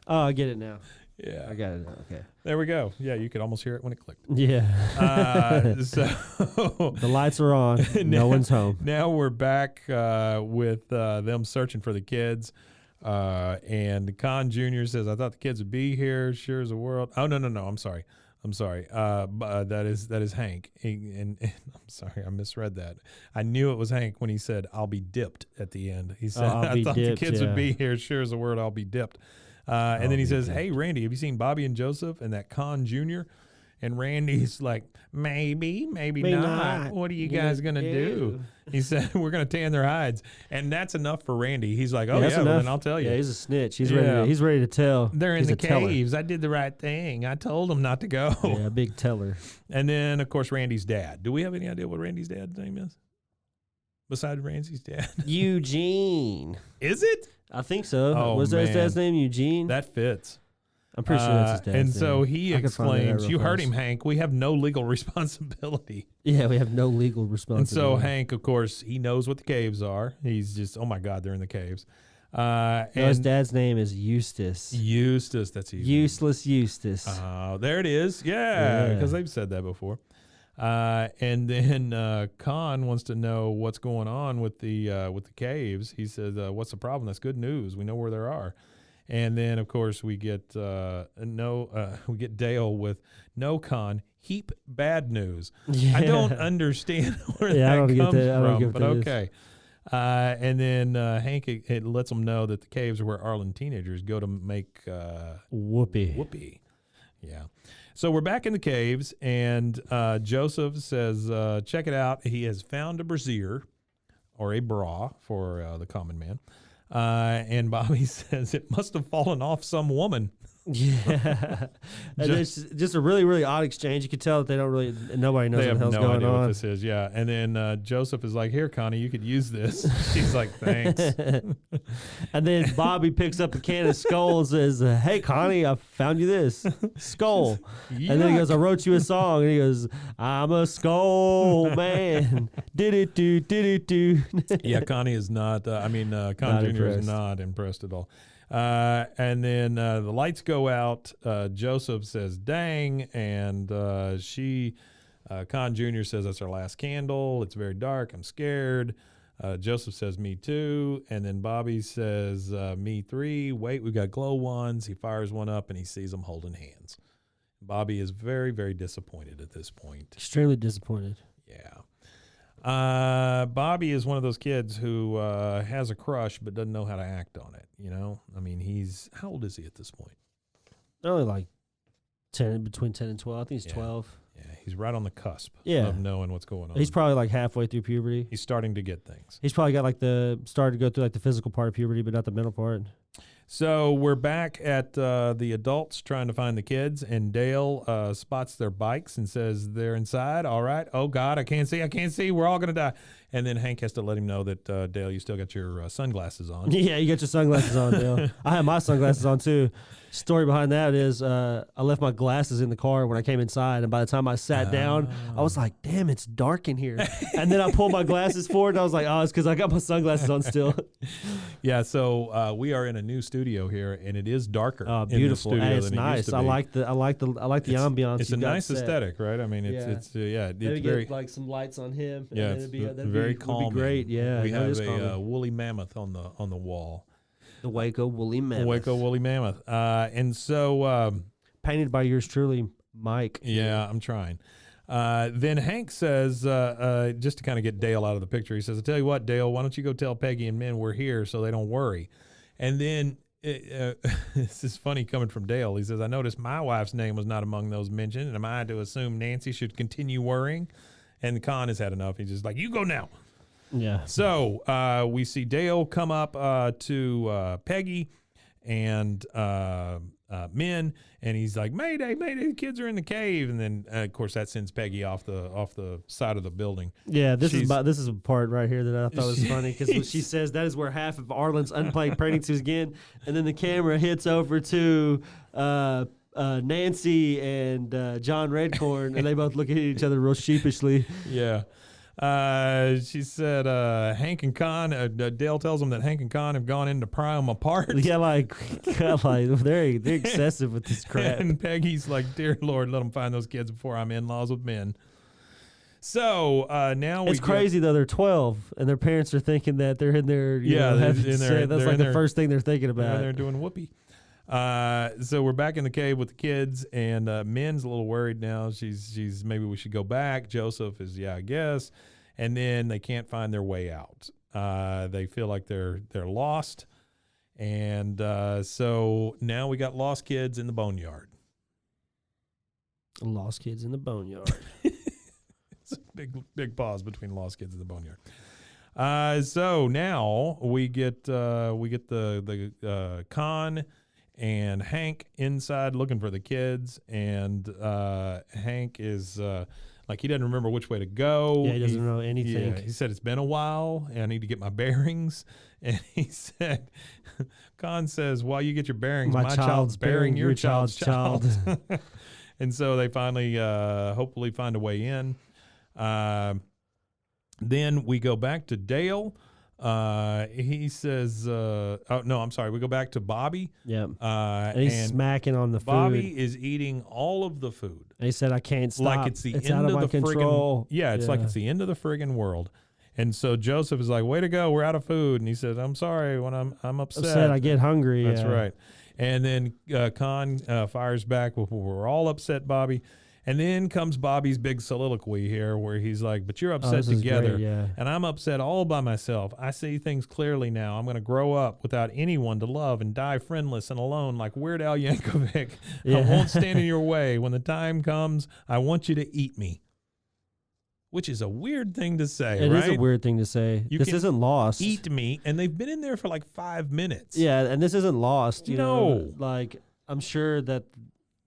Oh, I get it now. Yeah. I got it now. Okay. There we go. Yeah, you could almost hear it when it clicked. Yeah. So The lights are on. No one's home. Now we're back with them searching for the kids. And Kahn Jr. says, "I thought the kids would be here. Sure as the world." Oh, no. I'm sorry. That is Hank. And I'm sorry, I misread that. I knew it was Hank when he said, "I'll be dipped" at the end. He said, "I thought the kids would be here. Sure as the word, I'll be dipped." And then he says, "Hey, Randy, have you seen Bobby and Joseph and that Kahn Jr.?" And Randy's like, maybe not. What are you guys going to do? He said, "We're going to tan their hides." And that's enough for Randy. He's like, "Oh, yeah, well, then I'll tell you." Yeah, he's a snitch. He's ready to tell. They're in the caves. I did the right thing. I told them not to go. Yeah, big teller. And then, of course, Randy's dad. Do we have any idea what Randy's dad's name is? Besides Randy's dad? Eugene. Is it? I think so. Oh, Was that his dad's name, Eugene? That fits. I'm pretty sure that's his dad's name. And so he exclaims, "You heard fast. him, Hank. We have no legal responsibility." Yeah, we have no legal And responsibility. so Hank, of course, he knows what the caves are. He's just, oh my God, they're in the caves. And his dad's name is Eustace. Eustace, that's easy. Useless Eustace. There it is. Yeah, because they've said that before. And then Kahn wants to know what's going on with the caves. He says, "What's the problem? That's good news. We know where there are." And then, of course, we get Dale with, "No, Kahn, heap bad news." Yeah. I don't understand where Yeah, I that don't comes get that. I don't from, get what but that is. okay. And then Hank it lets them know that the caves are where Arlen teenagers go to make Whoopee. Yeah. So we're back in the caves, and Joseph says, "Check it out. He has found a brassiere, or a bra for the common man." And Bobby says, "It must have fallen off some woman." Yeah. And it's just a really, really odd exchange. You can tell that they don't really, nobody knows what the hell's going on. What this is. Yeah. And then Joseph is like, "Here, Connie, you could use this." She's like, "Thanks." And then Bobby picks up a can of Skull and says, "Hey, Connie, I found you this Skull." And then he goes, "I wrote you a song." And he goes, "I'm a Skull man." Did it do. Yeah, Connie is not, Kahn Jr. is not impressed at all. And then the lights go out. Joseph says, "Dang." And Kahn Jr. says, "That's our last candle. It's very dark. I'm scared." Joseph says, "Me too." And then Bobby says, "Me three. Wait, we've got glow ones." He fires one up and he sees them holding hands. Bobby is very, very disappointed at this point. Extremely disappointed. Yeah. Bobby is one of those kids who has a crush but doesn't know how to act on it. You know, I mean, how old is he at this point? Only like between 10 and 12. I think he's 12. Yeah, he's right on the cusp Yeah. of knowing what's going on. He's probably like halfway through puberty. He's starting to get things. He's probably got like started to go through like the physical part of puberty, but not the mental part. So we're back at the adults trying to find the kids, and Dale spots their bikes and says, "They're inside. All right. Oh, God, I can't see. We're all going to die." And then Hank has to let him know that, Dale, you still got your sunglasses on. Yeah, you got your sunglasses on, Dale. I have my sunglasses on, too. Story behind that is I left my glasses in the car when I came inside, and by the time I sat down, I was like, "Damn, it's dark in here." And then I pulled my glasses forward, and I was like, "Oh, it's because I got my sunglasses on still." Yeah, so we are in a new studio here, and it is darker. Oh, in the beautiful! studio Hey, it's than it used nice. to I be. like the ambiance. It's a you've got nice set. aesthetic, right? I mean, it's Maybe it's very get like some lights on him. yeah, and it's that'd very would calming. be great. Yeah, we that have is a calming. woolly mammoth on the wall. The Waco woolly mammoth. Waco woolly mammoth, and so painted by yours truly, Mike. yeah, I'm trying. Then Hank says, just to kind of get Dale out of the picture, he says, "I tell you what, Dale, why don't you go tell Peggy and Min we're here so they don't worry." And then this is funny coming from Dale. He says, "I noticed my wife's name was not among those mentioned, and am I to assume Nancy should continue worrying?" And Kahn has had enough. He's just like, "You go now." Yeah. So we see Dale come up to Peggy and Min, and he's like, "Mayday, mayday, the kids are in the cave." And then, of course, that sends Peggy off the side of the building. Yeah, this is a part right here that I thought was funny because she says that is where half of Arlen's unplayed pregnancies again, and then the camera hits over to Nancy and John Redcorn, and they both look at each other real sheepishly. Yeah. She said, Hank and Kahn, Dale tells them that Hank and Kahn have gone in to pry them apart. Yeah, like they're excessive with this crap. And Peggy's like, dear Lord, let them find those kids before I'm in-laws with men. So now it's crazy though. They're 12 and their parents are thinking that they're in there. That's like the first thing they're thinking about. They're doing whoopee. So we're back in the cave with the kids, and Min's a little worried now. She's maybe we should go back. Joseph is I guess, and then they can't find their way out. They feel like they're lost, and so now we got lost kids in the boneyard. Lost kids in the boneyard. It's a big pause between lost kids and the boneyard. So now we get the Kahn and Hank inside looking for the kids, and Hank is like he doesn't remember which way to go. Yeah, he doesn't know anything. Yeah, he said it's been a while, and I need to get my bearings. And he said, Kahn says, while you get your bearings, my child's bearing your child's child. And so they finally hopefully find a way in. Then we go back to Dale. He says, oh, no, I'm sorry. We go back to Bobby. Yep. And he's smacking on the food. Bobby is eating all of the food. And he said, I can't stop. Like it's the end out of my the control. friggin', yeah, it's like it's the end of the friggin' world. And so Joseph is like, way to go. We're out of food. And he says, I'm sorry when I'm upset. I get hungry. That's right. And then Kahn fires back, we're all upset, Bobby. And then comes Bobby's big soliloquy here where he's like, but you're upset together. Great, yeah. And I'm upset all by myself. I see things clearly now. I'm going to grow up without anyone to love and die friendless and alone like Weird Al Yankovic. Yeah. I won't stand in your way. When the time comes, I want you to eat me. Which is a weird thing to say, It right? is a weird thing to say. You this isn't Lost. Eat me. And they've been in there for like 5 minutes. Yeah, and this isn't Lost. You No. know, like I'm sure that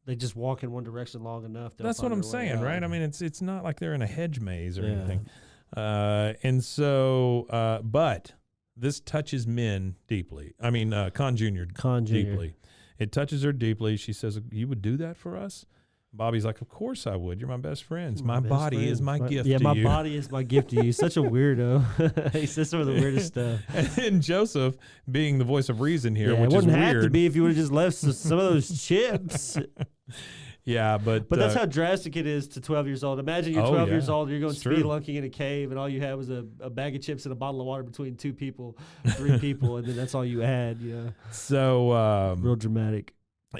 they just walk in one direction long enough. That's what I'm saying, right? I mean, it's not like they're in a hedge maze or Yeah. anything. And so, but this touches Min deeply. I mean, Kahn Jr. deeply. It touches her deeply. She says, you would do that for us? Bobby's like, of course I would. You're my best friends. My body is my gift to you. Yeah, my body is my gift to you. Such a weirdo. He says some of the weirdest stuff. And Joseph, being the voice of reason here, Yeah, which it wouldn't is have weird. to be if you would have just left some of those chips. Yeah, but that's how drastic it is to 12 years old. Imagine you're 12 years old, you're going It's speed true. lunking in a cave, and all you had was a bag of chips and a bottle of water between 2 people, 3 people, and then that's all you had. So Real dramatic.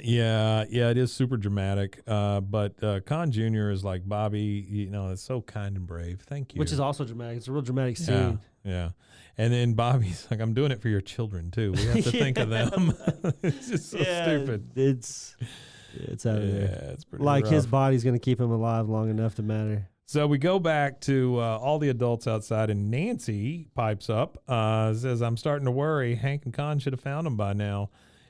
Yeah, it is super dramatic. But Kahn Jr. is like, Bobby, it's so kind and brave. Thank you. Which is also dramatic. It's a real dramatic scene. Yeah. And then Bobby's like, I'm doing it for your children too. We have to think of them. It's just so stupid. It's out of there. Yeah, it's pretty Like rough. his body's going to keep him alive long enough to matter. So we go back to all the adults outside, and Nancy pipes up, says, I'm starting to worry. Hank and Kahn should have found him by now.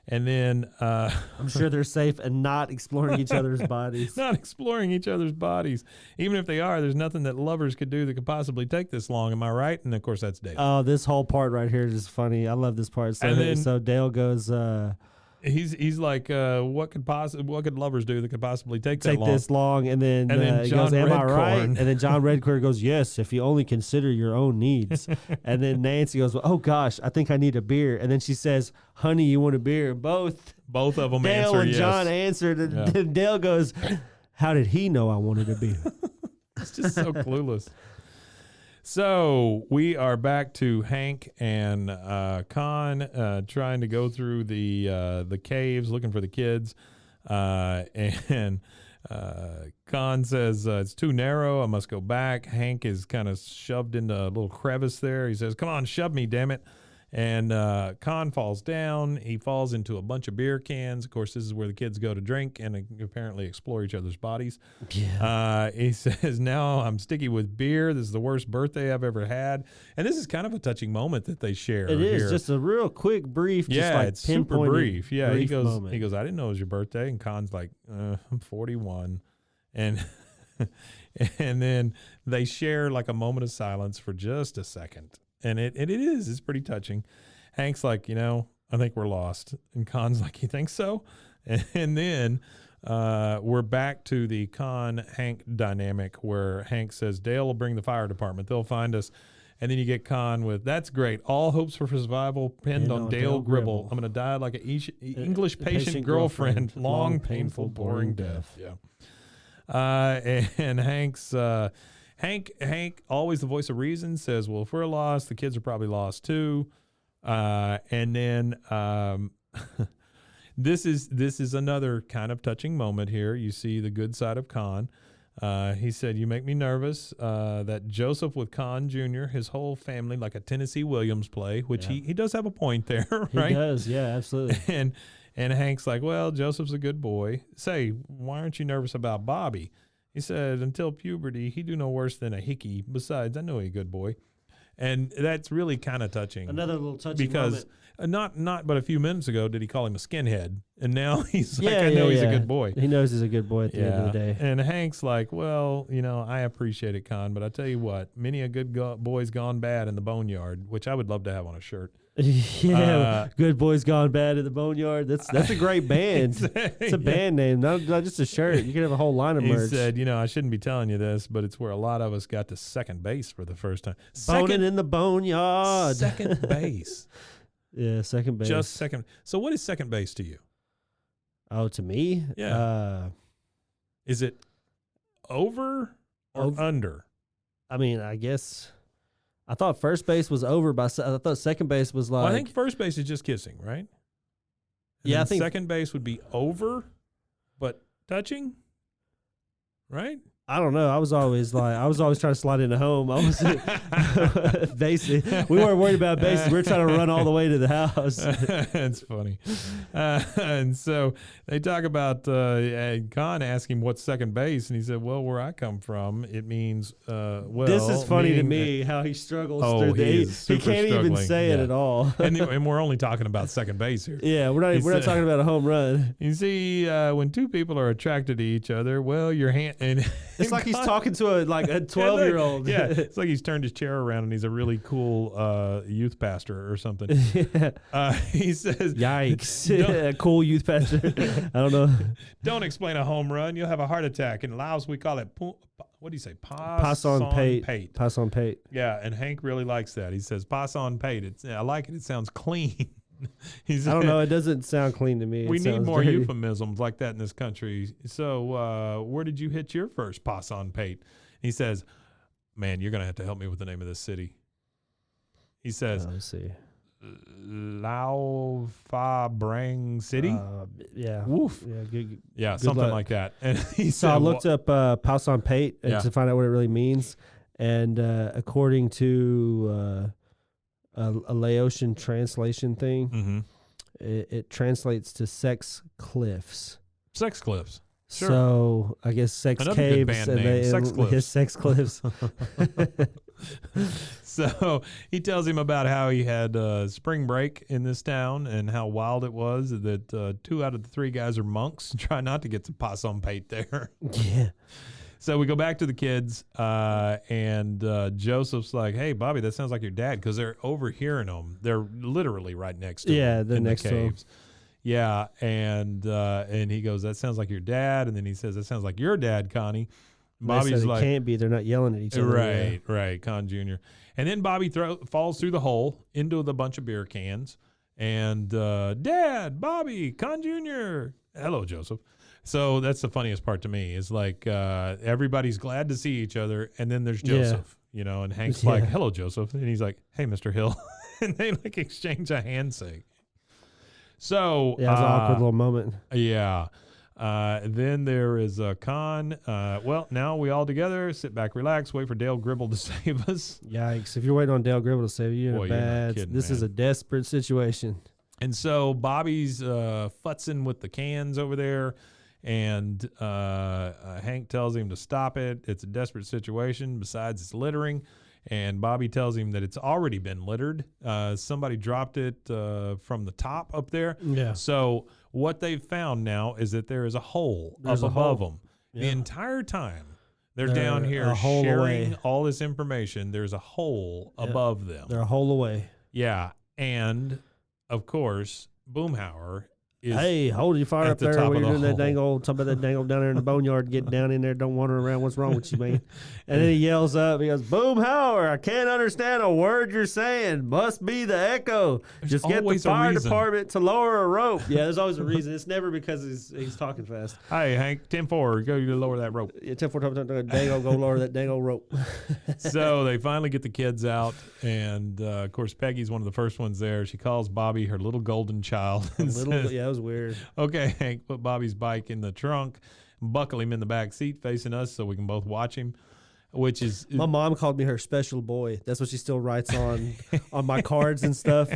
And then I'm sure they're safe and not exploring each other's bodies. Not exploring each other's bodies. Even if they are, there's nothing that lovers could do that could possibly take this long. Am I right? And of course, that's Dale. Oh, this whole part right here is funny. I love this part. So Dale goes, he's like, what could lovers do that could possibly take that long? this long, and then he John goes, am I Redcorn. right? And then John Redcorn goes, yes, if you only consider your own needs. And then Nancy goes, well, oh gosh, I think I need a beer. And then she says, honey, you want a beer? Both of them Dale answer and yes. John answered, and then Dale goes, how did he know I wanted a beer? It's just so clueless. So we are back to Hank and Kahn trying to go through the caves looking for the kids, and Kahn says it's too narrow. I must go back. Hank is kind of shoved into a little crevice there. He says, "Come on, shove me, damn it!" And Kahn falls down. He falls into a bunch of beer cans. Of course, this is where the kids go to drink and apparently explore each other's bodies. Yeah. He says, now I'm sticky with beer. This is the worst birthday I've ever had. And this is kind of a touching moment that they share. It is here. just a real quick, brief, just like it's super pinpointed brief. Yeah, brief he goes, moment. I didn't know it was your birthday. And Kahn's like, I'm 41. And and then they share like a moment of silence for just a second. And it's pretty touching. Hank's like, I think we're lost. And Kahn's like, you think so? And then we're back to the Kahn-Hank dynamic where Hank says, Dale will bring the fire department. They'll find us. And then you get Kahn with, that's great. All hopes for survival pinned on Dale Gribble. I'm going to die like an English patient girlfriend. Long, painful, boring death. Yeah. And Hank's... Hank, always the voice of reason, says, well, if we're lost, the kids are probably lost too. And then this is another kind of touching moment here. You see the good side of Kahn. He said, you make me nervous that Joseph with Kahn Jr., his whole family, like a Tennessee Williams play, which he does have a point there, right? He does, yeah, absolutely. And Hank's like, well, Joseph's a good boy. Say, why aren't you nervous about Bobby? He said, until puberty, he do no worse than a hickey. Besides, I know he's a good boy. And that's really kind of touching. Another little touching because moment. Not but a few minutes ago did he call him a skinhead. And now he's like, I know he's a good boy. He knows he's a good boy at the end of the day. And Hank's like, well, I appreciate it, Kahn, but I tell you what, many a good boy's gone bad in the boneyard, which I would love to have on a shirt. Good Boys Gone Bad at the Boneyard. That's a great band. It's a band name, not just a shirt. You can have a whole line of merch. He said, I shouldn't be telling you this, but it's where a lot of us got to second base for the first time. Boning in the boneyard. Second base. Yeah, second base. Just second. So what is second base to you? Oh, to me? Yeah. Is it over or under? I mean, I guess... I thought first base was over I thought second base was like... Well, I think first base is just kissing, right? And yeah, I think... second base would be over, but touching, right? I don't know. I was always trying to slide into home. I was basic. We weren't worried about bases. We were trying to run all the way to the house. That's funny. And so they talk about Kahn asking what's second base, and he said, "Well, where I come from, it means well." This is funny to me how he struggles through the. He can't even say it at all. and we're only talking about second base here. Yeah, we're not talking about a home run. You see, when two people are attracted to each other, well, your hand and. It's like he's talking to a 12-year-old. Yeah, it's like he's turned his chair around and he's a really cool youth pastor or something. He says, "Yikes, a cool youth pastor." I don't know. Don't explain a home run. You'll have a heart attack. In Laos, we call it what do you say? Pass on pate. Pass on pate. Yeah, and Hank really likes that. He says, "Pass on pate." I like it. It sounds clean. I don't know. It doesn't sound clean to me. We need more euphemisms like that in this country. So where did you hit your first pass on pate? He says, man, you're going to have to help me with the name of this city. He says, let's see. Lao Pha Brang City? Yeah. Woof. Yeah, good something luck. like that. And he so I looked up pass on pate to find out what it really means. And according to... a Laotian translation thing. It translates to sex cliffs. Sex cliffs. Sure. So I guess sex Another caves good band name. Sex cliffs. His sex cliffs. So he tells him about how he had spring break in this town and how wild it was that 2 out of the 3 guys are monks. Try not to get to pass on pate there. Yeah. So we go back to the kids, and Joseph's like, hey, Bobby, that sounds like your dad, because they're overhearing them. They're literally right next to him. Yeah, they're next to him. Yeah, and he goes, that sounds like your dad. And then he says, that sounds like your dad, Connie. Bobby's like, it can't be. They're not yelling at each other. Right, right, Kahn Jr. And then Bobby falls through the hole into the bunch of beer cans. And Dad, Bobby, Kahn Jr. Hello, Joseph. So that's the funniest part to me is like everybody's glad to see each other. And then there's Joseph, and Hank's like, hello, Joseph. And he's like, hey, Mr. Hill. And they like exchange a handshake. So yeah, it was an awkward little moment. Yeah. Then there is Kahn. Well, now we all together sit back, relax, wait for Dale Gribble to save us. Yikes. If you're waiting on Dale Gribble to save you, Boy, this is a desperate situation. And so Bobby's futzing with the cans over there. And Hank tells him to stop it. It's a desperate situation. Besides, it's littering. And Bobby tells him that it's already been littered. Somebody dropped it from the top up there. Yeah. So what they've found now is that there is a hole above them. Yeah. The entire time they're down here sharing all this information, there's a hole above them. They're a hole away. Yeah. And, of course, Boomhauer hey, hold your fire at up the there top when of you're the doing that hole. dangle, talking about that dangle down there in the boneyard, getting down in there, don't wander around. What's wrong with you, man? And then he yells up, he goes, boom, hower, I can't understand a word you're saying. Must be the echo. Just get the always a fire reason. department to lower a rope. Yeah, there's always a reason. It's never because he's talking fast. Hey, Hank, 10-4, go lower that rope. Yeah, 10-4, dangle, go lower that dangle rope. So they finally get the kids out, and of course Peggy's one of the first ones there. She calls Bobby her little golden child and says, Yeah, it was weird. okay, Hank, put Bobby's bike in the trunk, buckle him in the back seat facing us so we can both watch him, which is... My mom called me her special boy. That's what she still writes on my cards and stuff.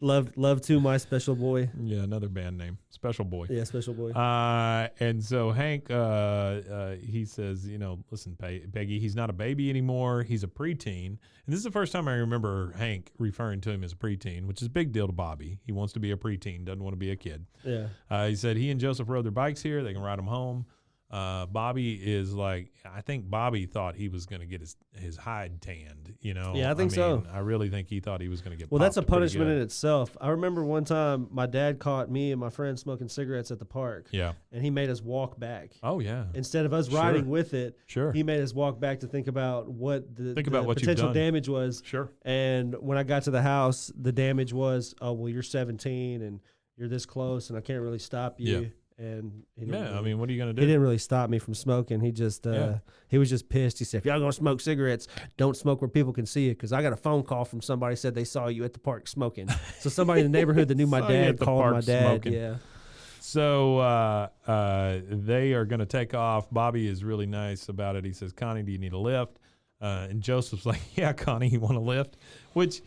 Love to my special boy. Yeah, another band name, Special Boy. Yeah, special boy. And so Hank, he says, listen, Peggy, he's not a baby anymore. He's a preteen. And this is the first time I remember Hank referring to him as a preteen, which is a big deal to Bobby. He wants to be a preteen, doesn't want to be a kid. Yeah. He said he and Joseph rode their bikes here. They can ride them home. Bobby is like, I think Bobby thought he was going to get his hide tanned, Yeah, I think so. I really think he thought he was going to get Well, that's a popped pretty punishment good. in itself. I remember one time my dad caught me and my friend smoking cigarettes at the park. Yeah. And he made us walk back. Oh, yeah. Instead of us Sure. riding with it, Sure. he made us walk back to think about what the what you've potential done. damage was. Sure. And when I got to the house, the damage was, oh, well, you're 17 and you're this close and I can't really stop you. Yeah. And he didn't Yeah, really- I mean, what are you going to he do? didn't really stop me from smoking. He just he was just pissed. He said, if y'all going to smoke cigarettes, don't smoke where people can see you, because I got a phone call from somebody said they saw you at the park smoking. So somebody in the neighborhood that knew my Saw you at dad the called park my dad. smoking. Yeah. So they are going to take off. Bobby is really nice about it. He says, Connie, do you need a lift? And Joseph's like, yeah, Connie, you want a lift? Which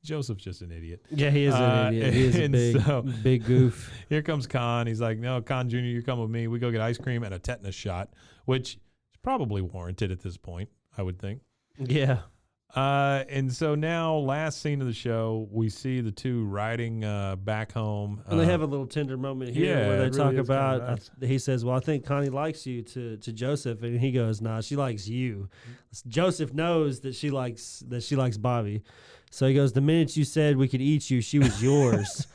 Joseph's just an idiot. Yeah, he is an idiot. He is a and big, so- big goof. Here comes Kahn. He's like, no, Kahn Jr., you come with me. We go get ice cream and a tetanus shot, which is probably warranted at this point, I would think. Yeah. And so now, last scene of the show, we see the two riding back home. And they have a little tender moment here yeah, where they it talk really is about, kinda nice. he says, well, I think Connie likes you to Joseph. And he goes, nah, she likes you. Joseph knows that she likes Bobby. So he goes, the minute you said we could eat you, she was yours.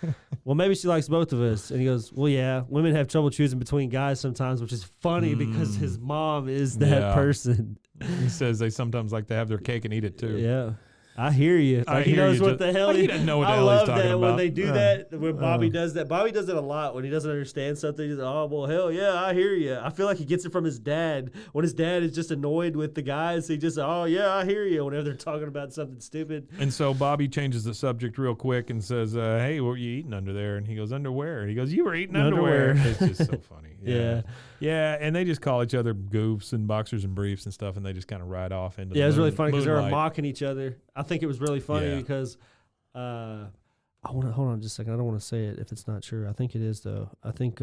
Well, maybe she likes both of us. And he goes, well, yeah, women have trouble choosing between guys sometimes, which is funny because his mom is that Yeah. person. He says they sometimes like to have their cake and eat it too. Yeah. I hear you. I He hear knows you. what the hell Like, he doesn't know what the I hell he's love talking that when about. they do that, when Bobby does that. Bobby does it a lot when he doesn't understand something. He's like, oh, well, hell yeah, I hear you. I feel like he gets it from his dad. When his dad is just annoyed with the guys, he just, oh, yeah, I hear you, whenever they're talking about something stupid. And so Bobby changes the subject real quick and says, hey, what were you eating under there? And he goes, underwear. And he goes, you were eating underwear. It's just so funny. Yeah. Yeah, and they just call each other goofs and boxers and briefs and stuff, and they just kind of ride off into Yeah, it was the really funny because they were moonlight. mocking each other. I think it was really funny Yeah. because I want to hold on just a second. I don't want to say it if it's not true. I think it is though. I think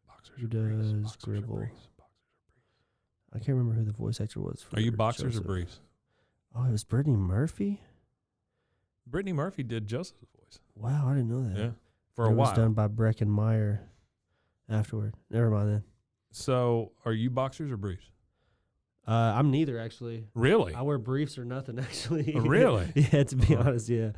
Boxers who or briefs, does boxers or Gribble? briefs, boxers or briefs. I can't remember who the voice actor was. For Are you boxers Joseph. or briefs? Oh, it was Brittany Murphy. Brittany Murphy did Joseph's voice. Wow, I didn't know that. Yeah, for a it while. was done by Brecken Meyer afterward. Never mind then. So, are you boxers or briefs? I'm neither actually. Really? I wear briefs or nothing actually. Oh, really? Yeah, to be honest, yeah.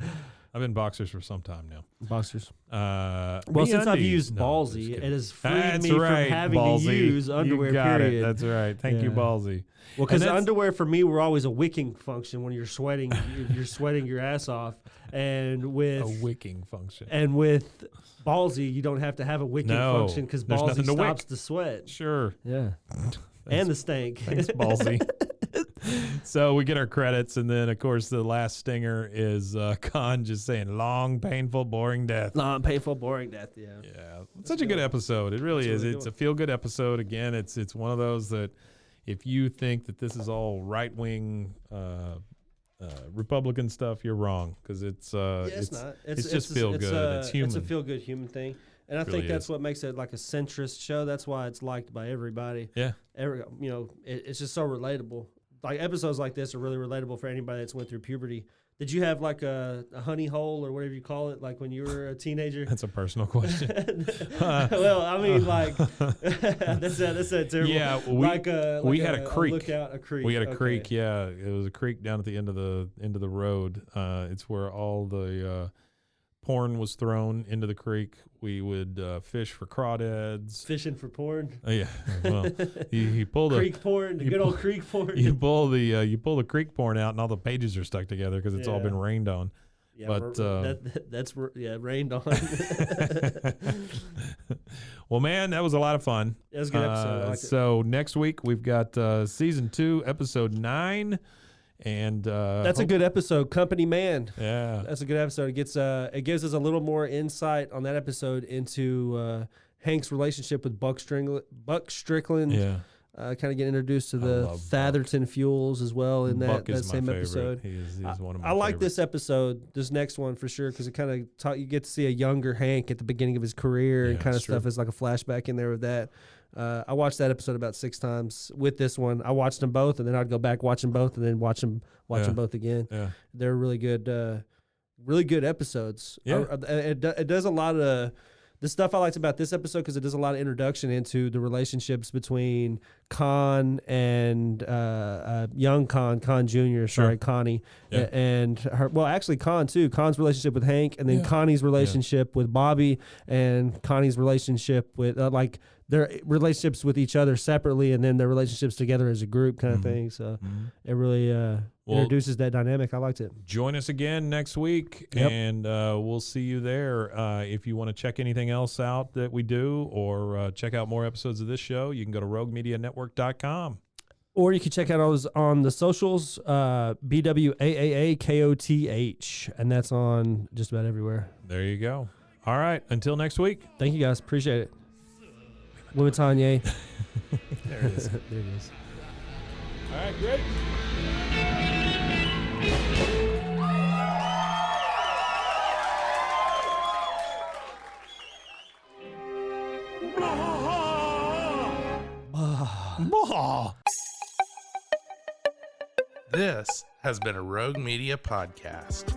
I've been boxers for some time now. Boxers. Well, Well, since I've used Ballsy, it has freed me from having to use underwear, You got period. it. That's right. Thank you, Yeah. Ballsy. Well, because And that's- underwear for me were always a wicking function when you're sweating, you're sweating your ass off, and with A wicking function. Ballsy, you don't have to have a wicking No, function because there's Ballsy nothing to stops wick. the sweat. Sure. Yeah, and the stank. Thanks, Ballsy. So we get our credits, and then, of course, the last stinger is Kahn just saying, long, painful, boring death. Long, painful, boring death. Yeah. Yeah, it's such a good episode. It really is. really It's good a feel-good episode. Again, it's one of those that if you think that this is all right-wing Republican stuff, you're wrong, because it's not. It's just feel good. It's human. It's a feel good human thing, and I Really think that's is. what makes it like a centrist show. That's why it's liked by everybody. Yeah. It's just so relatable. Like episodes like this are really relatable for anybody that's went through puberty. Did you have like a honey hole or whatever you call it, like when you were a teenager? That's a personal question. Well, I mean, like that's a terrible. Yeah, we had a creek. Lookout, a creek. We had a Okay. creek. Yeah, it was a creek down at the end of the road. It's where all the porn was thrown into the creek, we would fish for crawdads. Fishing for porn. Yeah, well, he pulled Creek porn, the good old creek porn. You pull the creek porn out, and all the pages are stuck together because it's all been rained on. Yeah, but that's rained on. Well, man, that was a lot of fun. It was a good episode. I liked so next week we've got season 2, episode 9, and that's a good episode. Company Man. Yeah, that's a good episode. It gives us a little more insight on that episode into Hank's relationship with Buck Strickland. Yeah. Kind of get introduced to the Thatherton fuels as well in that same episode. He's one of my I like favorites. this episode, this next one for sure, because it kind of you get to see a younger Hank at the beginning of his career and kind of stuff is like a flashback in there with that. I watched that episode about 6 times. With this one, I watched them both, and then I'd go back watch them both, and then watch them both again. Yeah. They're really good episodes. Yeah. It does a lot of the stuff I liked about this episode because it does a lot of introduction into the relationships between Kahn and young Kahn Jr., Connie, and her. Well, actually, Kahn too. Kahn's relationship with Hank, and then Connie's relationship with Bobby, and Connie's relationship with like their relationships with each other separately, and then their relationships together as a group, kind of thing. So it really introduces that dynamic. I liked it. Join us again next week, and we'll see you there. If you want to check anything else out that we do, or check out more episodes of this show, you can go to roguemedianetwork.com. Or you can check out us on the socials, BWAAA KOTH, and that's on just about everywhere. There you go. All right, until next week. Thank you guys. Appreciate it. Womentanye. There it is. There it is. All right, great. This has been a Rogue Media podcast.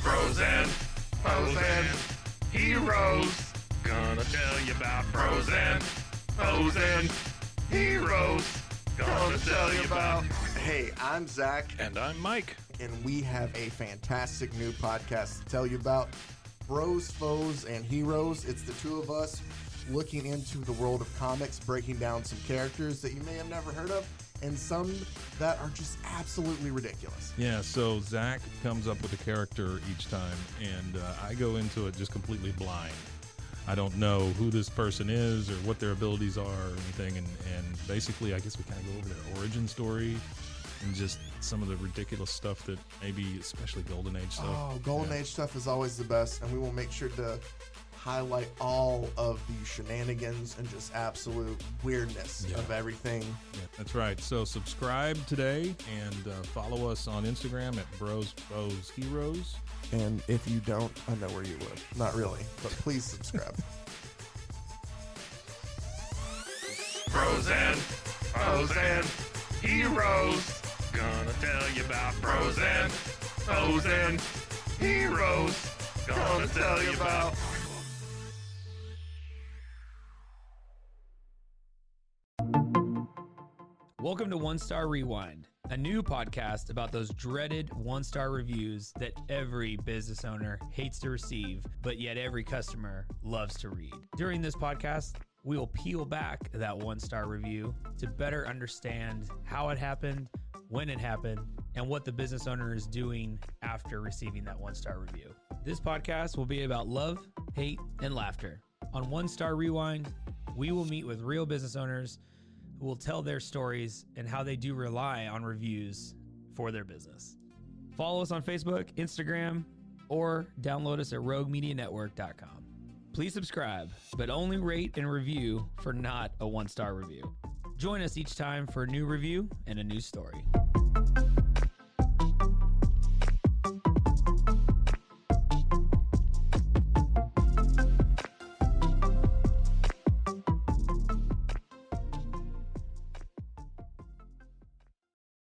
Frozen, heroes. Gonna tell you about frozen heroes. Gonna tell you about. Hey, I'm Zach, And I'm Mike. and we have a fantastic new podcast to tell you about. Bros, Foes, and Heroes. It's the two of us looking into the world of comics, breaking down some characters that you may have never heard of, and some that are just absolutely ridiculous. Yeah, so Zach comes up with a character each time, and I go into it just completely blind. I don't know who this person is or what their abilities are or anything, and basically I guess we kind of go over their origin story and just some of the ridiculous stuff that maybe, especially Golden Age stuff. Oh, Golden Age stuff is always the best, and we will make sure to highlight all of the shenanigans and just absolute weirdness of everything. Yeah, that's right. So subscribe today and follow us on Instagram at Bros Foes Heroes. And if you don't, I know where you live. Not really, but please subscribe. Frozen heroes. Gonna tell you about frozen heroes. Gonna tell you about. Welcome to One Star Rewind, a new podcast about those dreaded one-star reviews that every business owner hates to receive, but yet every customer loves to read. During this podcast, we will peel back that one-star review to better understand how it happened, when it happened, and what the business owner is doing after receiving that one-star review. This podcast will be about love, hate, and laughter. On One Star Rewind, we will meet with real business owners who will tell their stories and how they do rely on reviews for their business. Follow us on Facebook, Instagram, or download us at roguemedianetwork.com. Please subscribe, but only rate and review for not a one-star review. Join us each time for a new review and a new story.